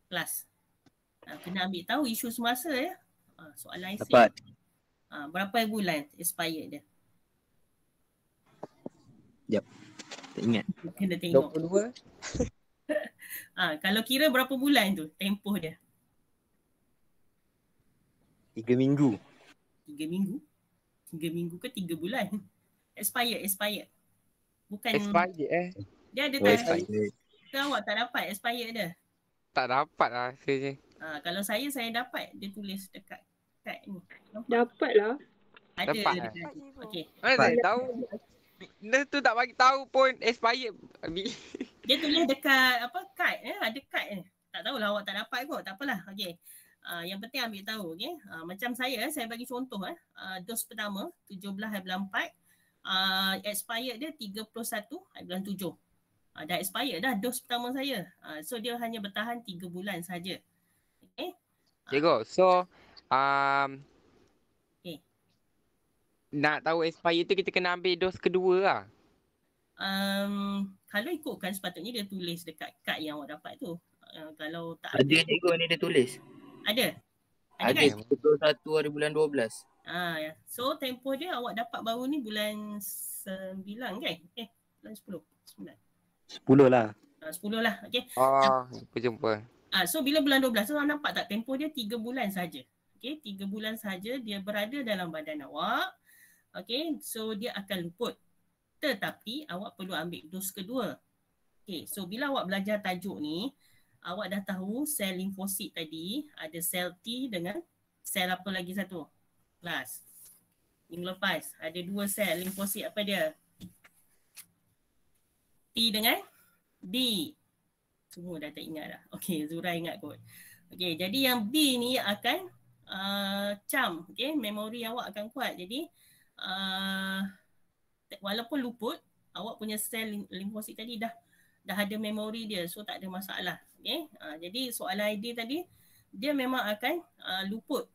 Kelas. Kena ambil tahu isu semasa ya. Soalan IC. Dapat. Berapa bulan expired dia? Jap. Tak ingat. Kena tengok. 22. Kalau kira berapa bulan tu tempoh dia? 3 minggu. 3 minggu? 3 minggu ke 3 bulan? Expired. Bukan Expired dia ada tarikh. Awak tak dapat expired dia? Tak dapat lah rasanya. Kalau saya dapat, dia tulis dekat ni. Dapat lah. Ada Dapat dekat. Okey. Mana saya tahu? Dia tu tak bagi tahu pun expired. Dia tulis dekat kad ada kad ni. tak tahulah awak tak dapat kot, tak apalah. Okey. Yang penting ambil tahu, okey. Macam saya bagi contoh dos pertama 17/4 expired dia 31/7. Dah expired dah dos pertama saya. So dia hanya bertahan 3 bulan saja. Okey. Cikgu, so Okay. nak tahu expire tu kita kena ambil dos kedua lah. Kalau ikutkan sepatutnya dia tulis dekat kad yang awak dapat tu. Kalau tak Ada cikgu ni dia tulis. Ada Ada kan? 21 hari bulan 12. Ya. So tempoh dia awak dapat baru ni bulan 9 kan? Bulan 10. 10 lah. 10 lah. Okey. Jumpa. So bila bulan 12 tu awak nampak tak tempoh dia 3 bulan saja. Okey, 3 bulan saja dia berada dalam badan awak. Okey, so dia akan luput. Tetapi awak perlu ambil dos kedua. Okey, so bila awak belajar tajuk ni, awak dah tahu sel limfosit tadi ada sel T dengan sel apa lagi satu? Last. Minggu lepas ada 2 sel limfosit, apa dia? T dengan B. Semua dah tak ingat dah. Okey, Zura ingat kot. Okey, jadi yang B ni akan cam. Okey, memori awak akan kuat. Jadi walaupun luput, awak punya sel limfosit tadi dah ada memori dia. So tak ada masalah. Okey. Jadi soalan ID tadi dia memang akan luput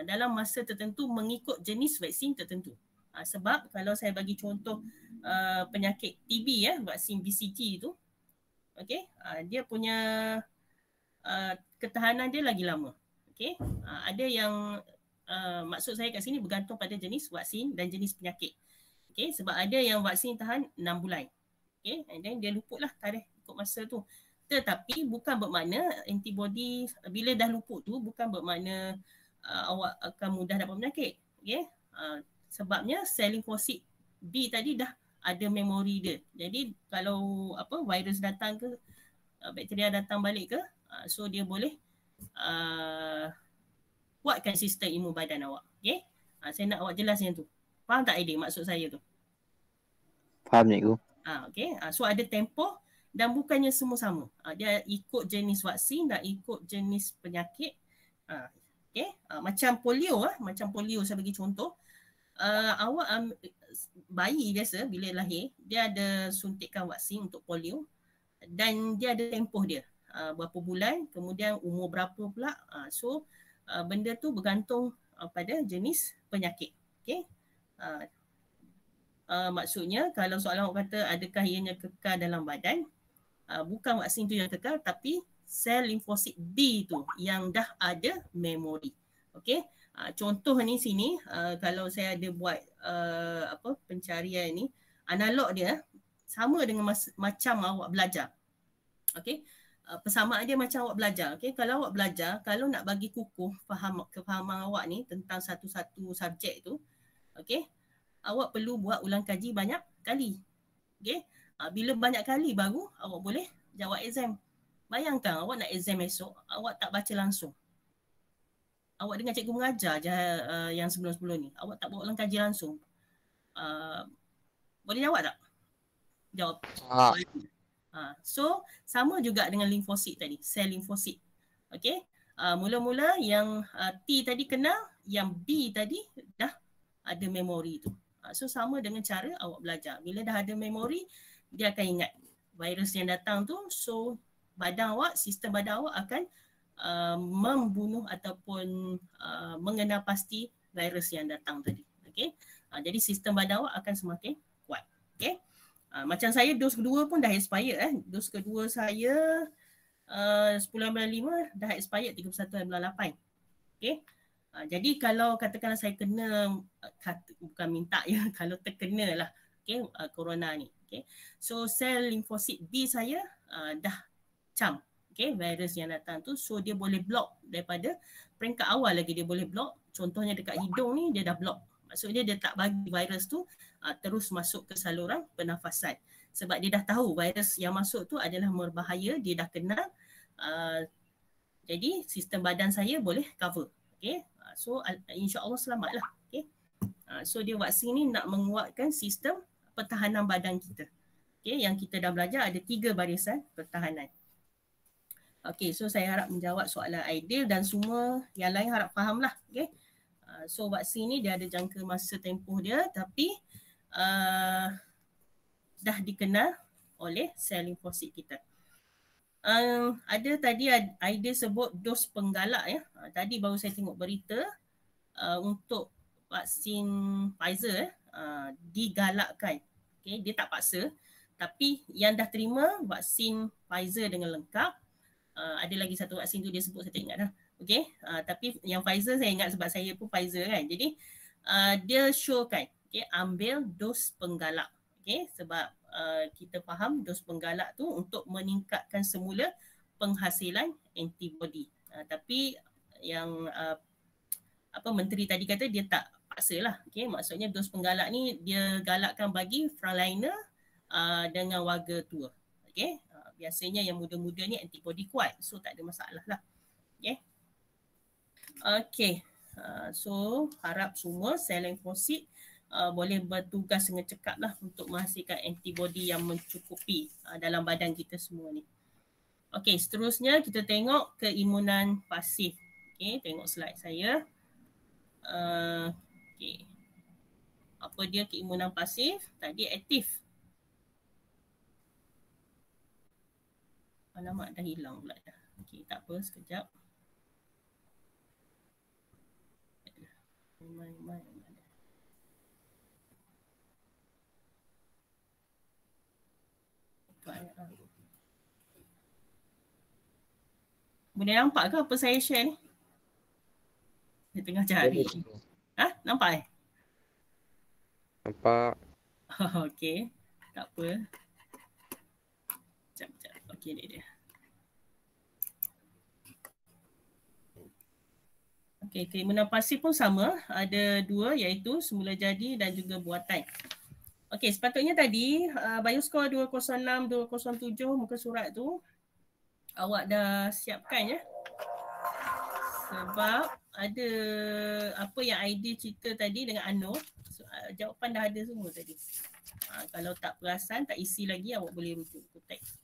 dalam masa tertentu mengikut jenis vaksin tertentu. Sebab kalau saya bagi contoh penyakit TB vaksin BCG tu, okey, dia punya ketahanan dia lagi lama. Okey, ada yang maksud saya kat sini bergantung pada jenis vaksin dan jenis penyakit. Okey, sebab ada yang vaksin tahan 6 bulan. Okey, and then dia luputlah tarikh ikut masa tu. Tetapi bukan bermakna antibody bila dah luput tu bukan bermakna awak akan mudah dapat penyakit. Okey, sebabnya sel limfosit B tadi dah ada memori dia. Jadi kalau virus datang ke bakteria datang balik ke, so dia boleh kuatkan sistem imun badan awak. Okey, saya nak awak jelas yang tu. Faham tak idea maksud saya tu? Faham cikgu. Okey, so ada tempoh dan bukannya semua sama. Dia ikut jenis vaksin dan ikut jenis penyakit. Okey, macam polio saya bagi contoh. Awak bayi biasa bila lahir dia ada suntikan vaksin untuk polio dan dia ada tempoh dia berapa bulan, kemudian umur berapa pula. So benda tu bergantung pada jenis penyakit. Okey, maksudnya kalau soalan awak kata adakah ianya kekal dalam badan, bukan vaksin tu yang kekal tapi sel limfosit B tu yang dah ada memori. Okey, contoh ni sini kalau saya ada buat pencarian ni, analog dia sama dengan macam awak belajar. Okey, persamaan dia macam awak belajar. Okey, kalau awak belajar, kalau nak bagi kukuh kefahaman awak ni tentang satu-satu subjek tu, okey, awak perlu buat ulang kaji banyak kali. Okey, bila banyak kali baru awak boleh jawab exam. Bayangkan awak nak exam esok, awak tak baca langsung. Awak dengar cikgu mengajar je yang sebelum-sebelum ni. Awak tak buat ulang kaji langsung. Boleh jawab tak? Jawab. So sama juga dengan limfosit tadi, sel limfosit. Okey, mula-mula yang T tadi kenal, yang B tadi dah ada memori tu. So sama dengan cara awak belajar. Bila dah ada memori, dia akan ingat virus yang datang tu. So badan awak, sistem badan awak akan membunuh ataupun mengenal pasti virus yang datang tadi. Okey, jadi sistem badan awak akan semakin kuat. Okey, macam saya dos kedua pun dah expired. Dos kedua saya 10 bulan 5 dah expired 31 bulan 8. Okey, jadi kalau katakanlah saya kena, bukan minta ya, kalau terkena lah corona ni. Okay. So sel limfosit B saya dah cam. Okay, virus yang datang tu, so dia boleh block daripada peringkat awal lagi dia boleh block. Contohnya dekat hidung ni dia dah block. Maksudnya dia tak bagi virus tu terus masuk ke saluran pernafasan. Sebab dia dah tahu virus yang masuk tu adalah berbahaya, dia dah kenal. Jadi sistem badan saya boleh cover. Okay, so insya-Allah selamatlah. Okay, so dia vaksin ni nak menguatkan sistem pertahanan badan kita. Okay, yang kita dah belajar ada 3 barisan pertahanan. Okay, so saya harap menjawab soalan Aidil dan semua yang lain harap faham lah. Okay. So vaksin ni dia ada jangka masa tempoh dia tapi dah dikenal oleh sel limfosit kita. Ada tadi Aidil sebut dos penggalak ya. Tadi baru saya tengok berita untuk vaksin Pfizer digalakkan. Okay, dia tak paksa tapi yang dah terima vaksin Pfizer dengan lengkap, ada lagi satu vaksin tu dia sebut saya tak ingat dah. Okay, tapi yang Pfizer saya ingat sebab saya pun Pfizer kan. Jadi dia showkan okay, ambil dos penggalak. Okay, sebab kita faham dos penggalak tu untuk meningkatkan semula penghasilan antibody. Tapi yang menteri tadi kata dia tak paksa lah. Okay, maksudnya dos penggalak ni dia galakkan bagi frontliner dengan warga tua. Okay, biasanya yang muda-muda ni antibody kuat, so tak ada masalah lah. Okay. Okay, so harap semua sel limfosit boleh bertugas dengan cekap lah untuk menghasilkan antibody yang mencukupi dalam badan kita semua ni. Okay, seterusnya kita tengok keimunan pasif. Okay, tengok slide saya. Okay. Apa dia keimunan pasif? Tadi aktif. Alamak, dah hilang pula dah. Okay, tak apa, sekejap. Boleh nampak ke apa saya share ni? Dia tengah cari. Nampak Nampak. Okey, tak apa. Sekejap. Okey, dia. Okey, keimunan pasif pun sama. Ada dua iaitu semula jadi dan juga buatan. Okey, sepatutnya tadi Bioskor 206, 207 muka surat tu awak dah siapkan ya. Sebab ada apa yang Aidil cerita tadi dengan Anur, jawapan dah ada semua tadi. Kalau tak perasan, tak isi lagi, awak boleh rujuk ke teks.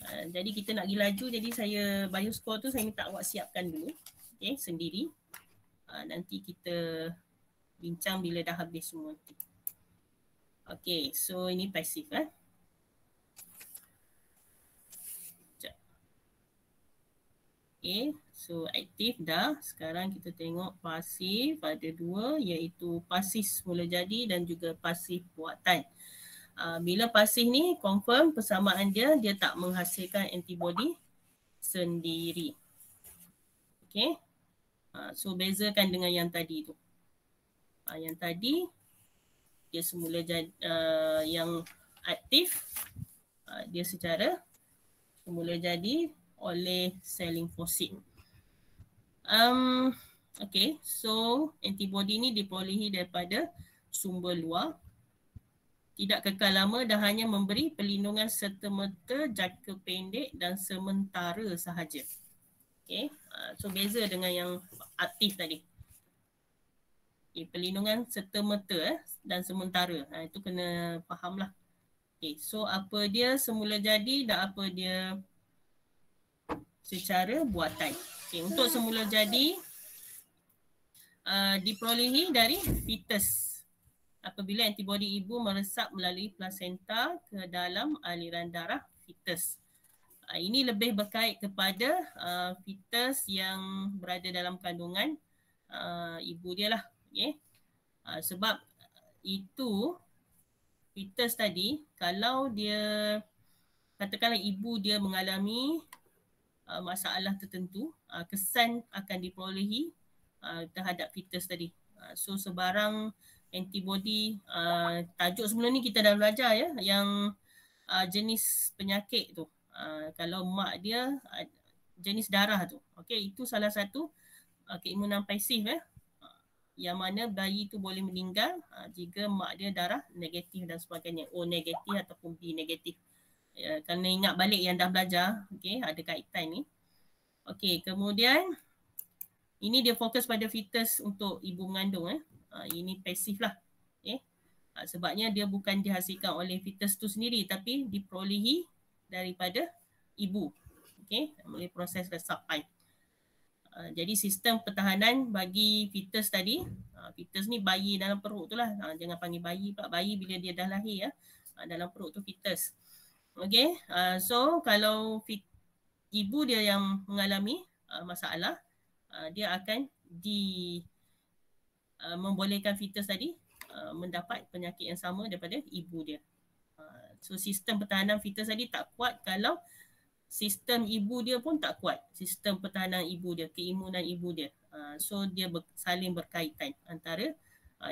Jadi kita nak pergi laju, jadi saya Bioskor tu saya minta awak siapkan dulu. Okay, sendiri. Nanti kita bincang bila dah habis semua. Okay, so ini pasif Okay, so aktif dah. Sekarang kita tengok pasif. Ada dua iaitu pasif semula jadi dan juga pasif buatan. Bila pasif ni confirm persamaan dia tak menghasilkan antibody sendiri. Okay. So bezakan dengan yang tadi tu. Yang tadi dia semula jadi yang aktif dia secara semula jadi oleh sel limfosit. Okay, so antibody ni diperolehi daripada sumber luar. Tidak kekal lama dan hanya memberi perlindungan serta-merta jangka pendek dan sementara sahaja. Okay, so beza dengan yang aktif tadi. Okay, perlindungan serta-merta dan sementara. Itu kena faham lah. Okay, so apa dia semula jadi dan apa dia secara buatan. Okay, untuk semula jadi diperolehi dari fetus. Apabila antibody ibu meresap melalui plasenta ke dalam aliran darah fetus. Ini lebih berkait kepada fetus yang berada dalam kandungan ibu dia lah. Okay. Sebab itu fetus tadi kalau dia katakanlah ibu dia mengalami masalah tertentu, kesan akan diperolehi terhadap fetus tadi. So sebarang antibody, tajuk sebelum ni kita dah belajar ya, yang jenis penyakit tu. Kalau mak dia jenis darah tu. Okay, itu salah satu keimunan pasif yang mana bayi tu boleh meninggal jika mak dia darah negatif dan sebagainya. O negatif ataupun B negatif. Kerana ingat balik yang dah belajar, okay, ada kaitan ni. Okay, kemudian ini dia fokus pada fetus untuk ibu mengandung. Ini pasif lah. Okay. Sebabnya dia bukan dihasilkan oleh fetus tu sendiri tapi diperolehi daripada ibu. okey, melalui proses resupply. Jadi sistem pertahanan bagi fetus tadi, fetus ni bayi dalam perut tu lah, jangan panggil bayi pula, bayi bila dia dah lahir ya, dalam perut tu fetus. Okey, so kalau ibu dia yang mengalami masalah, dia akan membolehkan fetus tadi mendapat penyakit yang sama daripada ibu dia. So sistem pertahanan fetus tadi tak kuat kalau sistem ibu dia pun tak kuat. Sistem pertahanan ibu dia, keimunan ibu dia. So dia saling berkaitan antara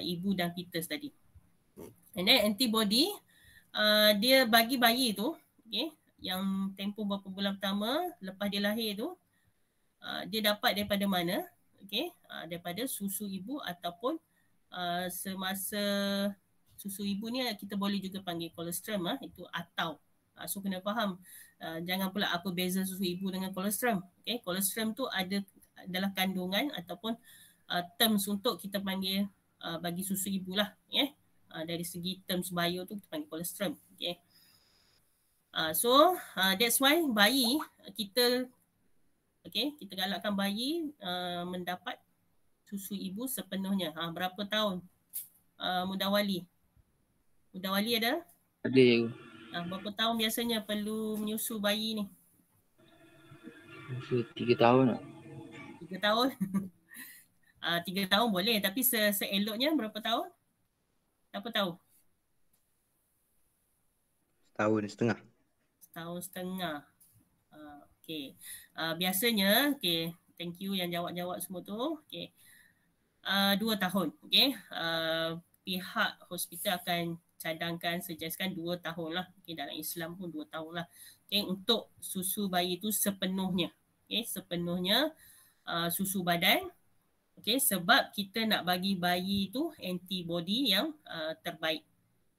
ibu dan fetus tadi. And then antibody, dia bagi bayi tu, okay, yang tempoh berapa bulan pertama lepas dia lahir tu, dia dapat daripada mana? Okay, daripada susu ibu ataupun semasa susu ibu ni kita boleh juga panggil colostrum, itu atau. So kena faham, jangan pula apa beza susu ibu dengan colostrum. Okay, colostrum tu adalah kandungan ataupun terms untuk kita panggil bagi susu ibu lah. Dari segi terms bio tu kita panggil colostrum. Okay. So that's why bayi kita galakkan bayi mendapat susu ibu sepenuhnya. Berapa tahun Mudawali? Mudawali ada? Ada. Berapa tahun biasanya perlu menyusu bayi ni? 3 tahun tak? 3 tahun? 3 tahun boleh, tapi seeloknya berapa tahun? Berapa tahun? Setahun setengah. Setahun setengah. Okay. Biasanya, okay, thank you yang jawab-jawab semua tu. Okay. 2 tahun. Okay. Pihak hospital akan cadangkan, suggestkan 2 tahun lah. Okay, dalam Islam pun 2 tahun lah. Okay, untuk susu bayi tu sepenuhnya. Okay, sepenuhnya susu badan. Okay, sebab kita nak bagi bayi tu antibody yang terbaik.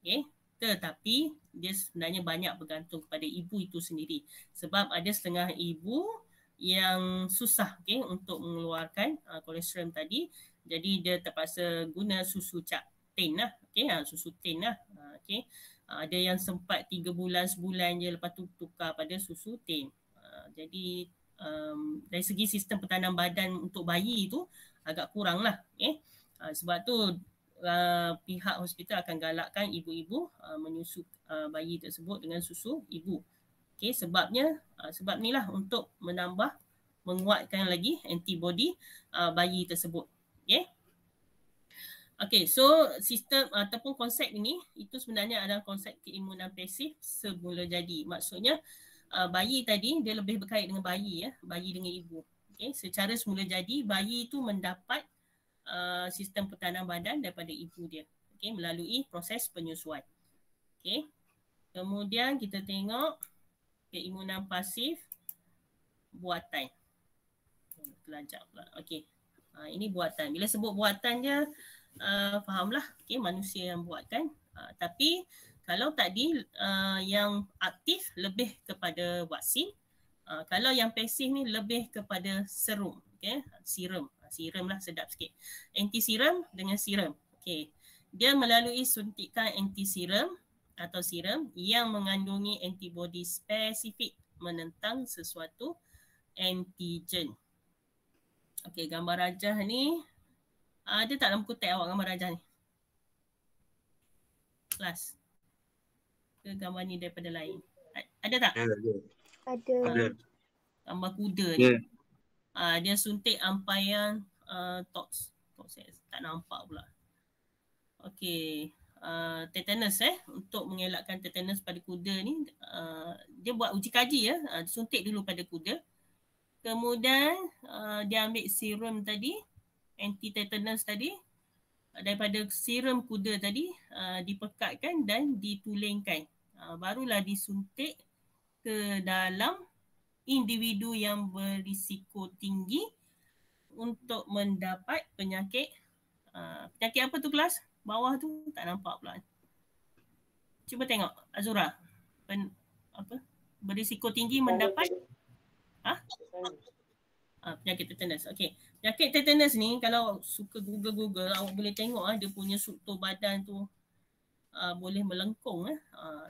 Okay, tetapi dia sebenarnya banyak bergantung kepada ibu itu sendiri. Sebab ada setengah ibu yang susah, okay, untuk mengeluarkan kolostrum tadi. Jadi dia terpaksa guna susu tin lah. Okay, susu tin lah. Okay. Ada yang sempat 3 bulan, sebulan je lepas tu tukar pada susu tin. Jadi dari segi sistem pertahanan badan untuk bayi tu agak kurang lah. Okay. Sebab tu pihak hospital akan galakkan ibu-ibu menyusu bayi tersebut dengan susu ibu. Okay, sebab ni lah untuk menguatkan lagi antibody bayi tersebut. Okay. Okay, so sistem ataupun konsep ini itu sebenarnya adalah konsep keimunan pasif semula jadi. Maksudnya bayi tadi dia lebih berkait dengan bayi ya, bayi dengan ibu. Okay, secara semula jadi bayi itu mendapat sistem pertahanan badan daripada ibu dia. Okay, melalui proses penyusuan. Okay, kemudian kita tengok keimunan pasif buatan. Kelajak pula. Okay, ini buatan. Bila sebut buatan je fahamlah, okay, manusia yang buatkan. Tapi kalau tadi yang aktif lebih kepada vaksin, kalau yang pasif ni lebih kepada serum, okay, serum lah, sedap sikit. Anti-serum dengan serum. Okay. Dia melalui suntikan anti-serum atau serum yang mengandungi antibody spesifik menentang sesuatu antigen. Okay, gambar rajah ni ada tak dalam kutip awak gambar rajah ni? Kelas. Ke gambar ni daripada lain? Ada tak? Ada. Gambar kuda ni. Dia suntik ampaian tox. Tak nampak pula. Okey. Tetanus untuk mengelakkan tetanus pada kuda ni, dia buat uji kaji ya. Suntik dulu pada kuda. Kemudian dia ambil serum tadi, anti-tetanus tadi, daripada serum kuda tadi dipekatkan dan ditulingkan. Barulah disuntik ke dalam individu yang berisiko tinggi untuk mendapat penyakit. Penyakit apa tu kelas? Bawah tu tak nampak pula. Cuba tengok Azura. Berisiko tinggi mendapat penyakit tetanus. Okey. Penyakit tetanus ni kalau suka Google awak boleh tengok dia punya struktur badan tu boleh melengkung.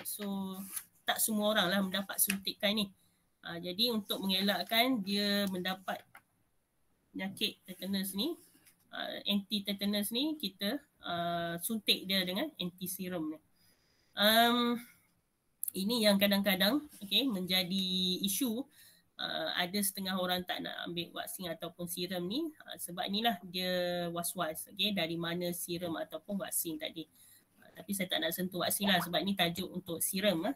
So tak semua orang lah mendapat suntikan ni. Jadi untuk mengelakkan dia mendapat penyakit tetanus ni, anti-tetanus ni, kita suntik dia dengan anti-serum ni. Ini yang kadang-kadang menjadi isu. Ada setengah orang tak nak ambil vaksin ataupun serum ni sebab inilah dia was-was dari mana serum ataupun vaksin tadi. Tapi saya tak nak sentuh vaksin lah sebab ni tajuk untuk serum.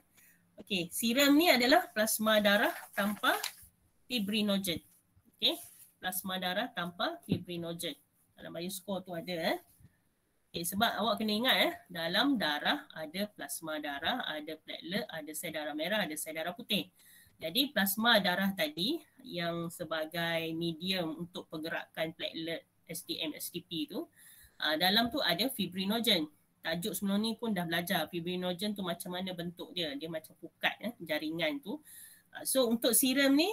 Serum ni adalah plasma darah tanpa fibrinogen. Plasma darah tanpa fibrinogen. Dalam bioskor tu ada. Sebab awak kena ingat dalam darah ada plasma darah, ada platelet, ada sel darah merah, ada sel darah putih. Jadi plasma darah tadi yang sebagai medium untuk pergerakan platelet SDM, SDP tu, dalam tu ada fibrinogen. Tajuk sebelum ni pun dah belajar fibrinogen tu macam mana bentuk dia. Dia macam pukat jaringan tu. So untuk serum ni,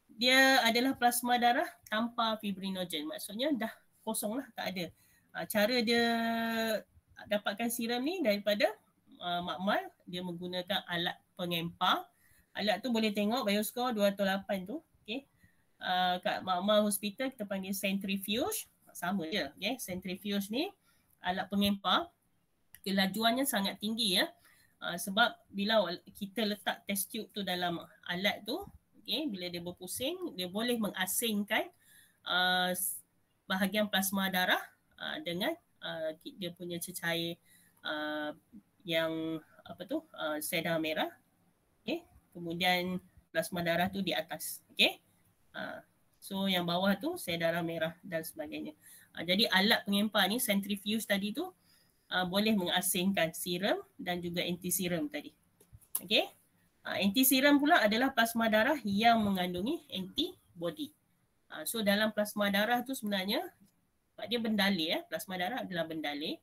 dia adalah plasma darah tanpa fibrinogen. Maksudnya dah kosong lah, tak ada. Cara dia dapatkan serum ni daripada makmal, dia menggunakan alat pengempar. Alat tu boleh tengok bioskor 208 tu. Kat makmal hospital kita panggil centrifuge. Sama je. Centrifuge ni alat pengempar. Kelajuannya sangat tinggi ya. Sebab bila kita letak test tube tu dalam alat tu, bila dia berpusing, dia boleh mengasingkan bahagian plasma darah dengan dia punya cecair yang sel darah merah. Kemudian plasma darah tu di atas. So yang bawah tu sel darah merah dan sebagainya. Jadi alat pengempar ni, centrifuge tadi tu boleh mengasingkan serum dan juga anti-serum tadi. Anti-serum pula adalah plasma darah yang mengandungi antibody. So dalam plasma darah tu sebenarnya dia bendalih plasma darah adalah bendalih.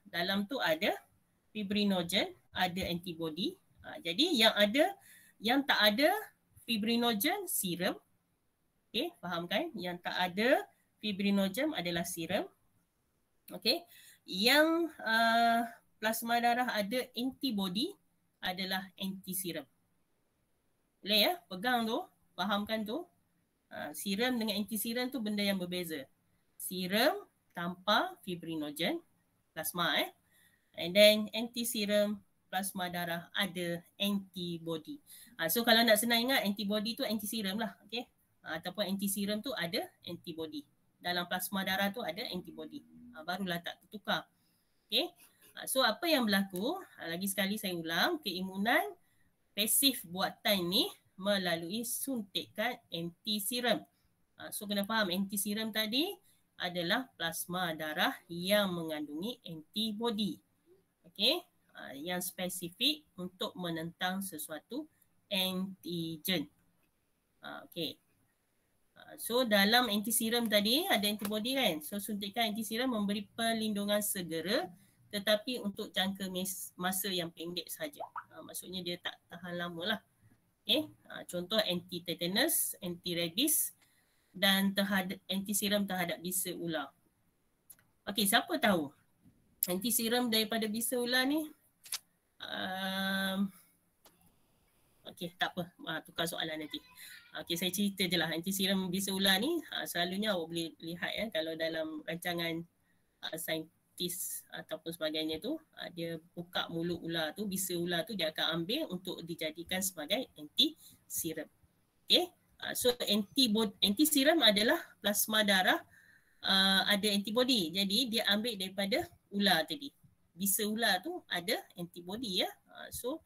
Dalam tu ada fibrinogen, ada antibody. Jadi yang tak ada fibrinogen serum. Faham kan? Yang tak ada fibrinogen adalah serum. Yang plasma darah ada antibody adalah anti-serum. Boleh ya? Pegang tu, fahamkan tu. Serum dengan anti-serum tu benda yang berbeza. Serum tanpa fibrinogen, plasma and then anti-serum, plasma darah ada antibody. So kalau nak senang ingat, antibody tu anti-serum lah. Ataupun anti-serum tu ada antibody. Dalam plasma darah tu ada antibody. Barulah tak tertukar. So apa yang berlaku, lagi sekali saya ulang, keimunan pasif buatan ni melalui suntikan anti-serum. So kena faham, anti-serum tadi adalah plasma darah yang mengandungi antibody. Yang spesifik untuk menentang sesuatu antigen. So dalam anti-serum tadi ada antibody kan. So suntikan anti-serum memberi perlindungan segera tetapi untuk jangka masa yang pendek saja. Maksudnya dia tak tahan lama lah. Contoh anti-tetanus, anti-rabies dan anti-serum terhadap bisa ular. Siapa tahu anti-serum daripada bisa ular ni? Tak apa, tukar soalan nanti. Saya cerita je lah. Anti-serum bisa ular ni selalunya awak boleh lihat kalau dalam rancangan saintis ataupun sebagainya tu, dia buka mulut ular tu, bisa ular tu dia akan ambil untuk dijadikan sebagai anti-serum. So anti-serum adalah plasma darah ada antibody. Jadi dia ambil daripada ular tadi. Bisa ular tu ada antibody ya. So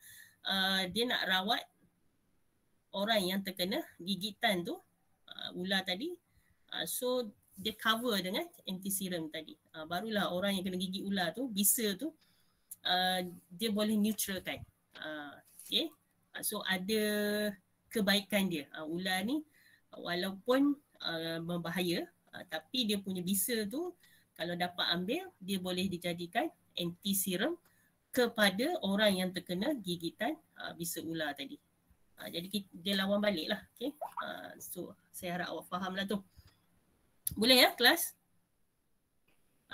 dia nak rawat orang yang terkena gigitan tu, ular tadi. So dia cover dengan anti-serum tadi. Barulah orang yang kena gigit ular tu, bisa tu, dia boleh neutralkan. So ada kebaikan dia. Ular ni walaupun berbahaya, tapi dia punya bisa tu kalau dapat ambil, dia boleh dijadikan anti-serum kepada orang yang terkena gigitan bisa ular tadi. Jadi dia lawan balik lah. So saya harap awak faham lah tu. Boleh ya kelas?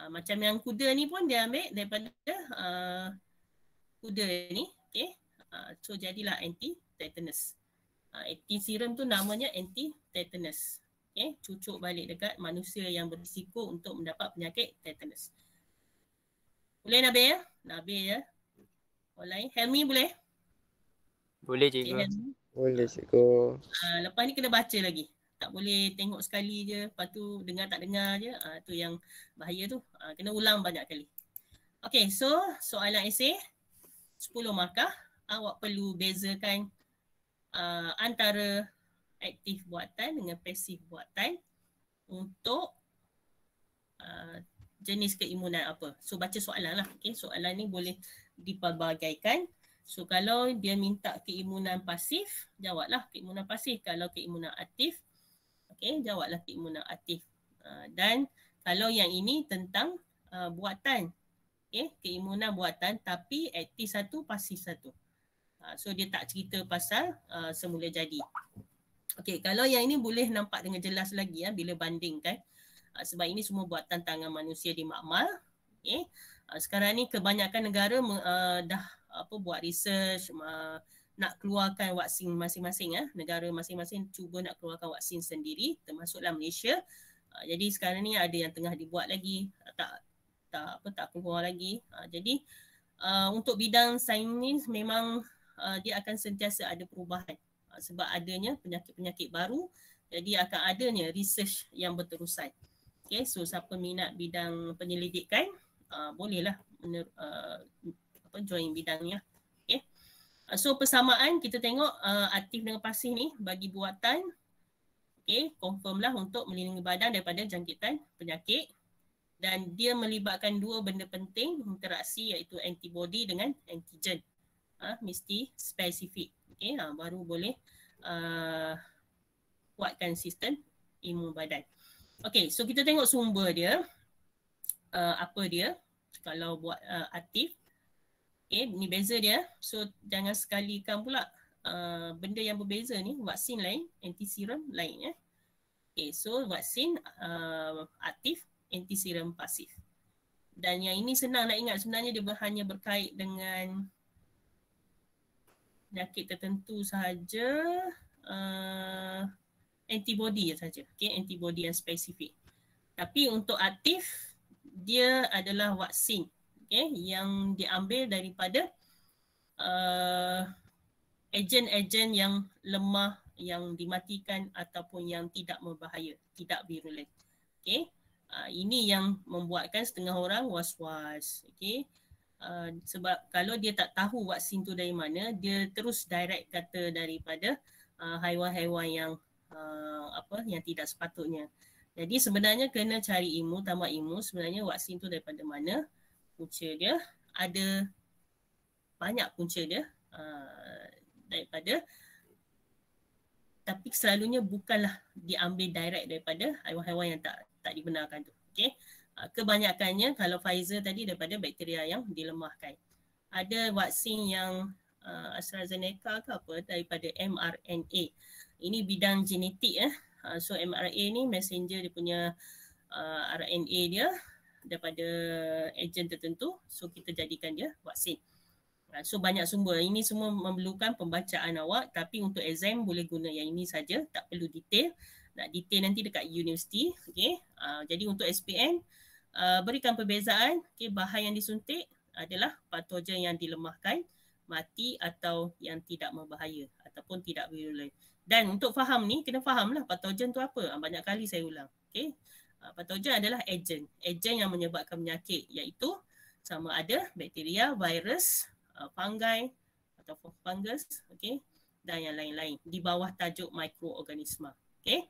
Macam yang kuda ni pun dia ambil daripada kuda ni. So jadilah anti-tetanus. Anti-serum tu namanya anti-tetanus. Okay, cucuk balik dekat manusia yang berisiko untuk mendapat penyakit tetanus. Boleh Nabil ya? Nabil ya? Orang lain? Helmi boleh? Boleh Okay, cikgu. Helmi. Boleh cikgu. Lepas ni kena baca lagi. Tak boleh tengok sekali je, lepas tu dengar tak dengar je. Tu yang bahaya tu. Kena ulang banyak kali. Okay, so soalan esei 10 markah. Awak perlu bezakan antara aktif buatan dengan pasif buatan untuk jenis keimunan apa. So baca soalan lah. Okay, soalan ni boleh dipelbagaikan. So kalau dia minta keimunan pasif, jawablah keimunan pasif. Kalau keimunan aktif, okay, jawablah keimunan aktif. Dan kalau yang ini tentang buatan, okay, keimunan buatan tapi aktif satu, pasif satu. So dia tak cerita pasal semula jadi. Okay, kalau yang ini boleh nampak dengan jelas lagi ya bila bandingkan. Sebab ini semua buatan tangan manusia di makmal. Okay. Sekarang ni kebanyakan negara dah buat research, nak keluarkan vaksin masing-masing ya. Negara masing-masing cuba nak keluarkan vaksin sendiri, termasuklah Malaysia. Jadi sekarang ni ada yang tengah dibuat lagi, tak keluar lagi. Jadi untuk bidang sains memang dia akan sentiasa ada perubahan sebab adanya penyakit-penyakit baru, jadi akan adanya research yang berterusan. Okay, so siapa minat bidang penyelidikan bolehlah join bidang ni lah. Okay. So persamaan kita tengok aktif dengan pasif ni bagi buatan, okay, confirm lah untuk melindungi badan daripada jangkitan penyakit, dan dia melibatkan dua benda penting interaksi iaitu antibody dengan antigen. Mesti spesifik. Okay, baru boleh kuatkan sistem imun badan. Okay, so kita tengok sumber dia. Apa dia kalau buat aktif. Okay, ni beza dia. So jangan sekalikan pula benda yang berbeza ni. Vaksin lain, anti-serum lain. Okay, so vaksin aktif, anti-serum pasif. Dan yang ini senang nak ingat, sebenarnya dia hanya berkait dengan penyakit tertentu sahaja, antibody sahaja. Okay, antibody yang spesifik. Tapi untuk aktif, dia adalah vaksin, okay, yang diambil daripada ejen-ejen yang lemah, yang dimatikan ataupun yang tidak berbahaya, tidak virulen. Okay. Ini yang membuatkan setengah orang was-was. Okay. Sebab kalau dia tak tahu vaksin tu dari mana, dia terus direct kata daripada haiwan-haiwan yang yang tidak sepatutnya. Jadi sebenarnya kena cari ilmu, tamat ilmu sebenarnya vaksin tu daripada mana, punca dia, ada banyak punca dia daripada, tapi selalunya bukanlah diambil direct daripada haiwan-haiwan yang tak dibenarkan tu. Okay. Kebanyakannya kalau Pfizer tadi daripada bakteria yang dilemahkan. Ada vaksin yang AstraZeneca ke apa daripada mRNA. Ini bidang genetik . So mRNA ni messenger dia punya RNA dia daripada ejen tertentu. So kita jadikan dia vaksin. So banyak sumber. Ini semua memerlukan pembacaan awak, tapi untuk exam boleh guna yang ini saja, tak perlu detail. Nak detail nanti dekat universiti. Okay. Jadi untuk SPM berikan perbezaan. Okay, bahan yang disuntik adalah patogen yang dilemahkan, mati atau yang tidak berbahaya ataupun tidak virulen. Dan untuk faham ni, kena fahamlah patogen tu apa. Banyak kali saya ulang. Okay. Patogen adalah ejen. Ejen yang menyebabkan penyakit, iaitu sama ada bakteria, virus, fungi atau fungus, okay, dan yang lain-lain di bawah tajuk mikroorganisma. Okay.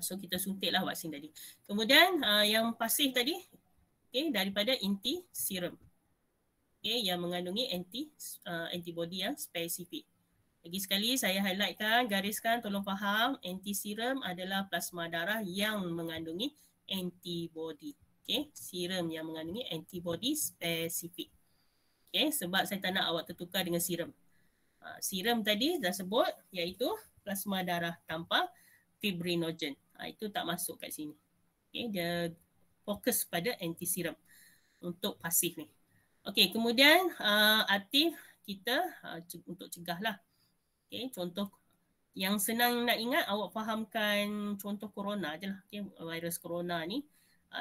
So kita suntiklah vaksin tadi. Kemudian yang pasif tadi, okay, daripada anti-serum, okay, yang mengandungi antibody yang spesifik. Lagi sekali saya highlightkan, gariskan, tolong faham, anti-serum adalah plasma darah yang mengandungi antibody. Okay, serum yang mengandungi antibody spesifik. Okay, sebab saya tak nak awak tertukar dengan serum. Serum tadi dah sebut iaitu plasma darah tanpa fibrinogen. Itu tak masuk kat sini. Okay, dia fokus pada anti-serum untuk pasif ni. Okay, kemudian aktif kita untuk cegah lah. Okay, contoh Yang senang nak ingat, awak fahamkan contoh corona je lah. Okay? Virus corona ni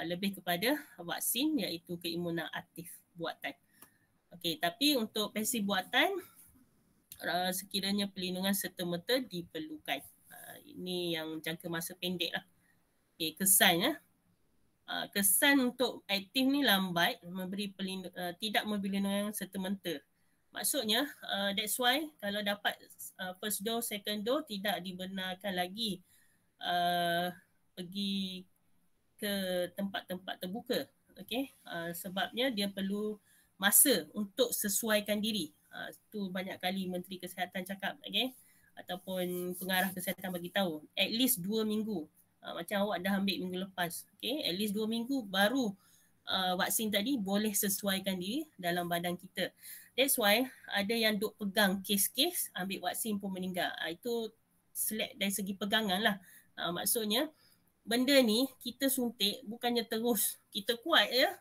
lebih kepada vaksin iaitu keimunan aktif buatan. Okay, tapi untuk vaksin buatan, sekiranya perlindungan serta-merta diperlukan. Ini yang jangka masa pendek lah. Okay, kesan kesan untuk aktif ni lambat, tidak memberi perlindungan serta-merta. Maksudnya, that's why kalau dapat first dose, second dose tidak dibenarkan lagi pergi ke tempat-tempat terbuka. Okay? Sebabnya dia perlu masa untuk sesuaikan diri. Itu banyak kali Menteri Kesihatan cakap, okay? Ataupun pengarah kesihatan bagi tahu, at least 2 minggu. Macam awak dah ambil minggu lepas, okay? At least 2 minggu baru vaksin tadi boleh sesuaikan diri dalam badan kita. That's why ada yang duk pegang kes-kes ambil vaksin pun meninggal. Itu select dari segi pegangan lah. Maksudnya benda ni kita suntik bukannya terus kita kuat ya.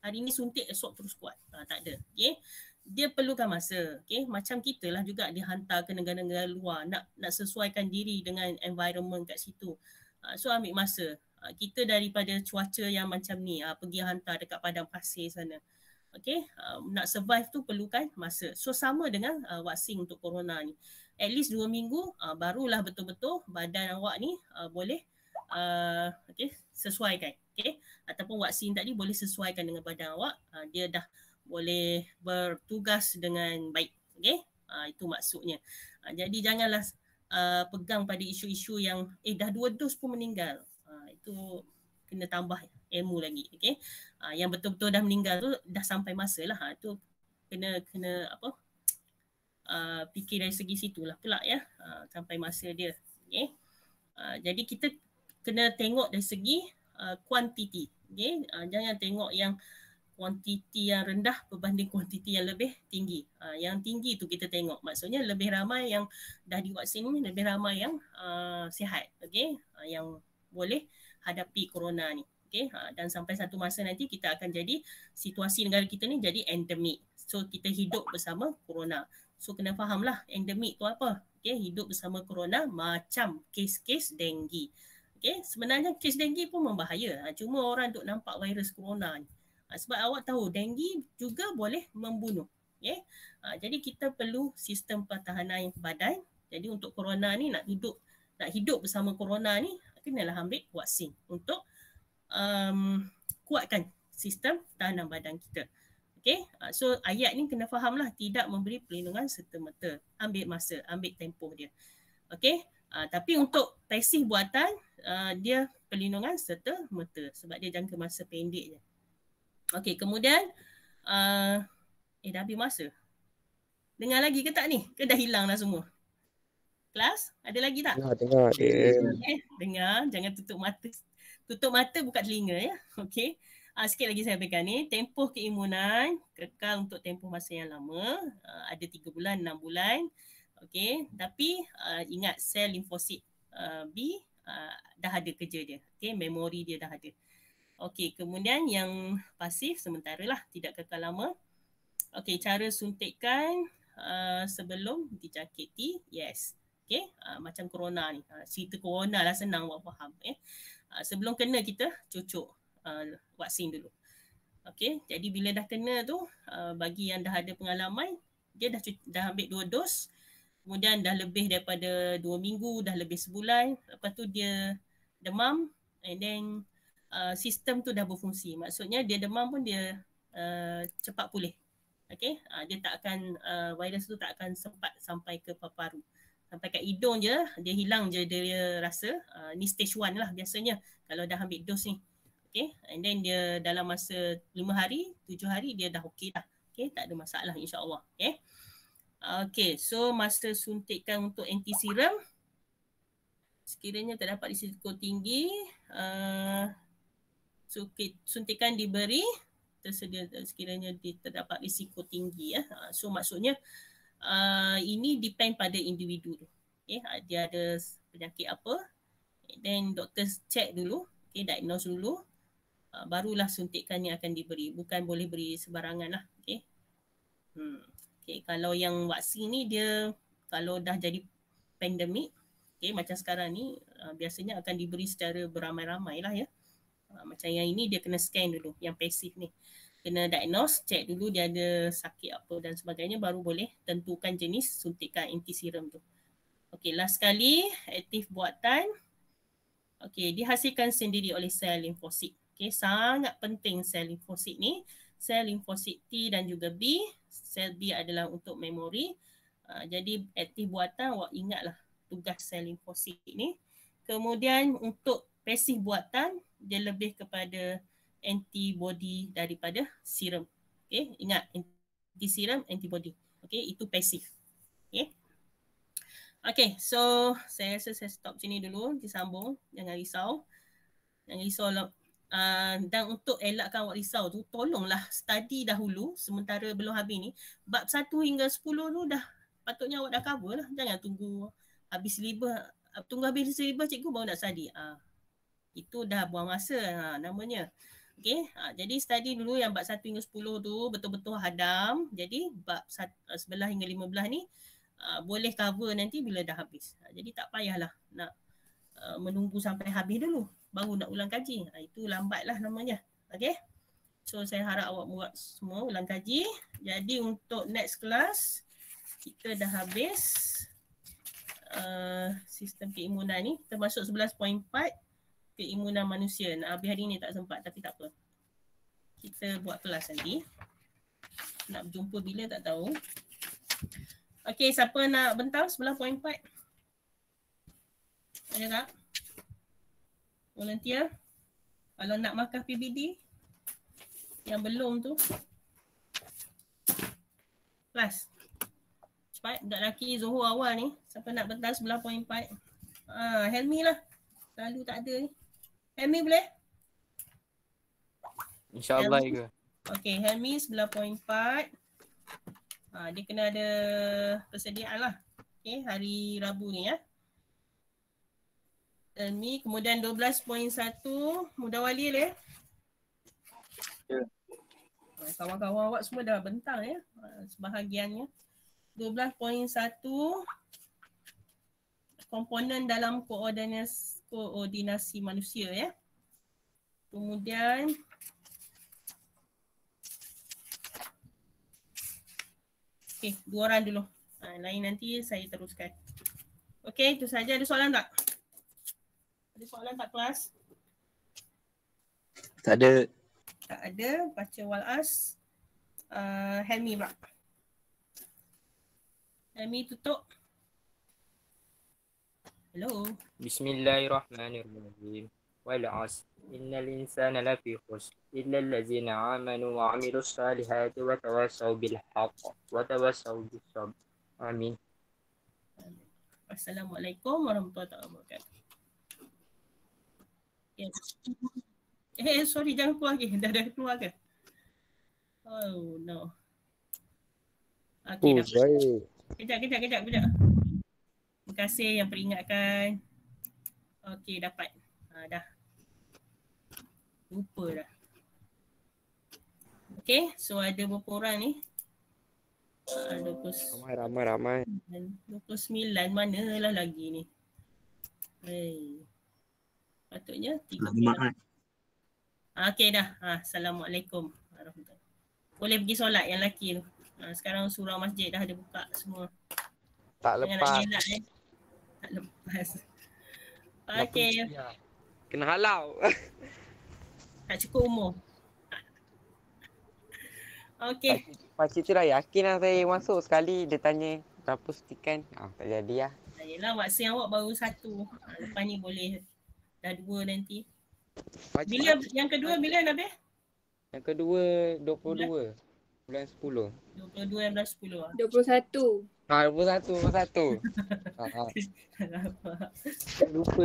Hari ni suntik, esok terus kuat. Tak ada. Okay? Dia perlukan masa. Okay? Macam kita lah juga dihantar ke negara-negara luar. Nak sesuaikan diri dengan environment kat situ. So ambil masa. Kita daripada cuaca yang macam ni, pergi hantar dekat padang pasir sana. Okay? Nak survive tu perlukan masa. So sama dengan vaksin untuk corona ni. At least 2 minggu barulah betul-betul badan awak ni boleh okay, sesuaikan. Okay? Ataupun vaksin tadi boleh sesuaikan dengan badan awak. Dia dah boleh bertugas dengan baik. Okay? Itu maksudnya. Jadi janganlah pegang pada isu-isu yang dah 2 dos pun meninggal. Itu kena tambah ilmu lagi. Okay? Yang betul-betul dah meninggal tu dah sampai masa lah. Itu kena apa? Fikir dari segi situlah pula ya. Sampai masa dia. Okay? Jadi kita kena tengok dari segi kuantiti. Okay? Jangan tengok yang kuantiti yang rendah berbanding kuantiti yang lebih tinggi. Yang tinggi tu kita tengok. Maksudnya lebih ramai yang dah divaksin ni, lebih ramai yang sihat. Okay? Yang boleh hadapi corona ni. Okay? Dan sampai satu masa nanti kita akan jadi, situasi negara kita ni jadi endemik. So kita hidup bersama corona. So kena fahamlah endemik tu apa. Okay? Hidup bersama corona macam kes-kes denggi. Okay? Sebenarnya kes denggi pun membahaya. Cuma orang duk nampak virus corona ni. Sebab awak tahu denggi juga boleh membunuh. Okay? Jadi kita perlu sistem pertahanan badan. Jadi untuk corona ni nak hidup bersama corona ni, kenalah ambil vaksin untuk kuatkan sistem pertahanan badan kita. Okay? So ayat ni kena fahamlah, tidak memberi perlindungan serta-merta. Ambil masa, ambil tempoh dia. Okay? Tapi untuk vaksin buatan, dia perlindungan serta-merta sebab dia jangka masa pendek je. Okay, kemudian dah habis masa. Dengar lagi ke tak ni? Ke dah hilang dah semua? Kelas, ada lagi tak? Dengar. Dengar, jangan tutup mata. Tutup mata, buka telinga ya. Okey. Sikit lagi saya berikan ni. Tempoh keimunan kekal untuk tempoh masa yang lama. Ada 3 bulan, 6 bulan. Okey. Tapi ingat sel limfosit B dah ada kerja dia. Okey, memori dia dah ada. Okey, kemudian yang pasif sementara lah, tidak kekal lama. Okey, cara suntikan sebelum dijangkiti, yes. Okey, macam corona ni. Cerita corona lah senang awak faham. Sebelum kena kita cucuk vaksin dulu. Okey, jadi bila dah kena tu, bagi yang dah ada pengalaman, dia dah ambil 2 dos. Kemudian dah lebih daripada 2 minggu, dah lebih sebulan. Lepas tu dia demam and then sistem tu dah berfungsi. Maksudnya dia demam pun dia cepat pulih. Okay? Dia tak akan, virus tu tak akan sempat sampai ke paru-paru. Sampai kat hidung je, dia hilang je dia rasa. Ni stage 1 lah biasanya kalau dah ambil dos ni. Okay? And then dia dalam masa 5 hari, 7 hari dia dah okey dah. Okay? Tak ada masalah insyaAllah. Okay? Okay, so masa suntikan untuk anti-serum, sekiranya terdapat risiko tinggi, suntikan diberi tersedia sekiranya terdapat risiko tinggi ya. So maksudnya ini depend pada individu tu. Okay, dia ada penyakit apa, then doktor check dulu, okay, diagnose dulu, barulah suntikan yang akan diberi. Bukan boleh beri sebarangan lah. Okay. Okay, kalau yang vaksin ni dia kalau dah jadi pandemik, Okay, macam sekarang ni biasanya akan diberi secara beramai-ramai lah ya. Macam yang ini dia kena scan dulu, yang pasif ni. Kena diagnose, check dulu dia ada sakit apa dan sebagainya, baru boleh tentukan jenis suntikan anti-serum tu. Okay, last sekali, aktif buatan. Okay, dihasilkan sendiri oleh sel limfosit. Okay, sangat penting sel limfosit ni. Sel limfosit T dan juga B. Sel B adalah untuk memori. Jadi aktif buatan, awak ingatlah tugas sel limfosit ni. Kemudian untuk pasif buatan, dia lebih kepada antibody daripada serum. Okay, ingat anti-serum, antibody. Okay, itu pasif. Okay. Okay, so saya rasa saya stop sini dulu. Disambung, jangan risau. Jangan risau lah. Dan untuk elakkan awak risau tu, tolonglah study dahulu sementara belum habis ni. Bab 1 hingga 10 tu dah patutnya awak dah cover lah. Jangan tunggu habis syllabus. Tunggu habis syllabus cikgu baru nak study. Itu dah buang masa namanya. Okay, jadi study dulu yang bab 1 hingga 10 tu betul-betul hadam. Jadi bab 11 hingga 15 ni boleh cover nanti bila dah habis. Jadi tak payahlah nak menunggu sampai habis dulu baru nak ulang kaji. Itu lambat lah namanya. Okay. So saya harap awak buat semua ulang kaji. Jadi untuk next class kita dah habis sistem keimunan ni termasuk 11.4 keimunan manusia. Nak habis hari ni tak sempat tapi tak apa. Kita buat kelas nanti. Nak berjumpa bila tak tahu. Okey, siapa nak bentang 11.4? Ada tak? Volunteer? Kalau nak markah PBD? Yang belum tu? Kelas. Cepat, budak lelaki Zohor awal ni. Siapa nak bentang 11.4? Helmi lah. Selalu tak ada ni. Helmi boleh? InsyaAllah ke. Okey, Helmi 11.4. Dia kena ada persediaan lah. Okay, hari Rabu ni ya. Helmi, kemudian 12.1 Mudawali le. Kawan-kawan awak semua dah bentang ya. Sebahagiannya. 12.1 komponen dalam koordinasi manusia ya. Kemudian okey, 2 orang dulu. Lain nanti saya teruskan. Okey, itu saja. Ada soalan tak? Ada soalan tak kelas? Tak ada. Tak ada. Baca walas. Helmi pula. Helmi tutup. Hello. Bismillahirrahmanirrahim. Wal 'asr. Innal insana lafi khusr illa allazina amanu wa 'amilus salihati wa tawassaw bil haqq wa tawassaw bis sabr. Amin. Assalamualaikum warahmatullahi wabarakatuh. Sorry, jangan keluar lagi. Dah keluar ke? Oh no. Okay, dah. Baik. Kejap. Terima kasih yang peringatkan. Okey, dapat. Dah. Lupa dah. Okey, so ada berapa orang ni? Ramai. 29, manalah lagi ni. Patutnya 30. Okey dah. Assalamualaikum warahmatullahi. Boleh pergi solat yang lelaki tu. Sekarang surau masjid dah ada buka semua. Tak lepas. Tak lepas. Okey. Kena halau. Tak cukup umur. Okey. Pakcik tu dah yakin lah saya masuk sekali. Dia tanya berapa sutikan. Tak jadi lah. Yelah, vaksin awak baru 1. Lepas ni boleh dah 2 nanti. Bila yang kedua bila Nabil? Yang kedua 22 bulan 10. 22 bulan 10 21. 21. Lupa.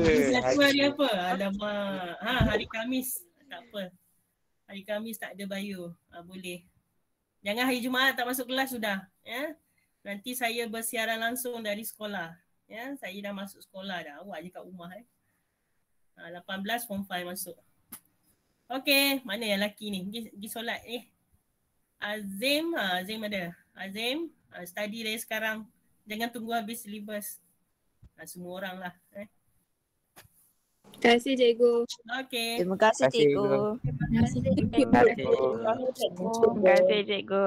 Hari apa? Alamak. Hari Khamis. Tak apa. Hari Khamis tak ada bio. Boleh. Jangan hari Jumaat tak masuk kelas sudah. Ya. Nanti saya bersiaran langsung dari sekolah. Ya, saya dah masuk sekolah dah. Awak je kat rumah 18 form 5 masuk. Okey, mana yang lelaki ni? Pergi solat Azim, Azim ada. Azim, study dari sekarang. Jangan tunggu habis syllabus. Semua orang lah. Terima kasih cikgu. Okey. Terima kasih cikgu. Terima kasih cikgu. Terima kasih cikgu.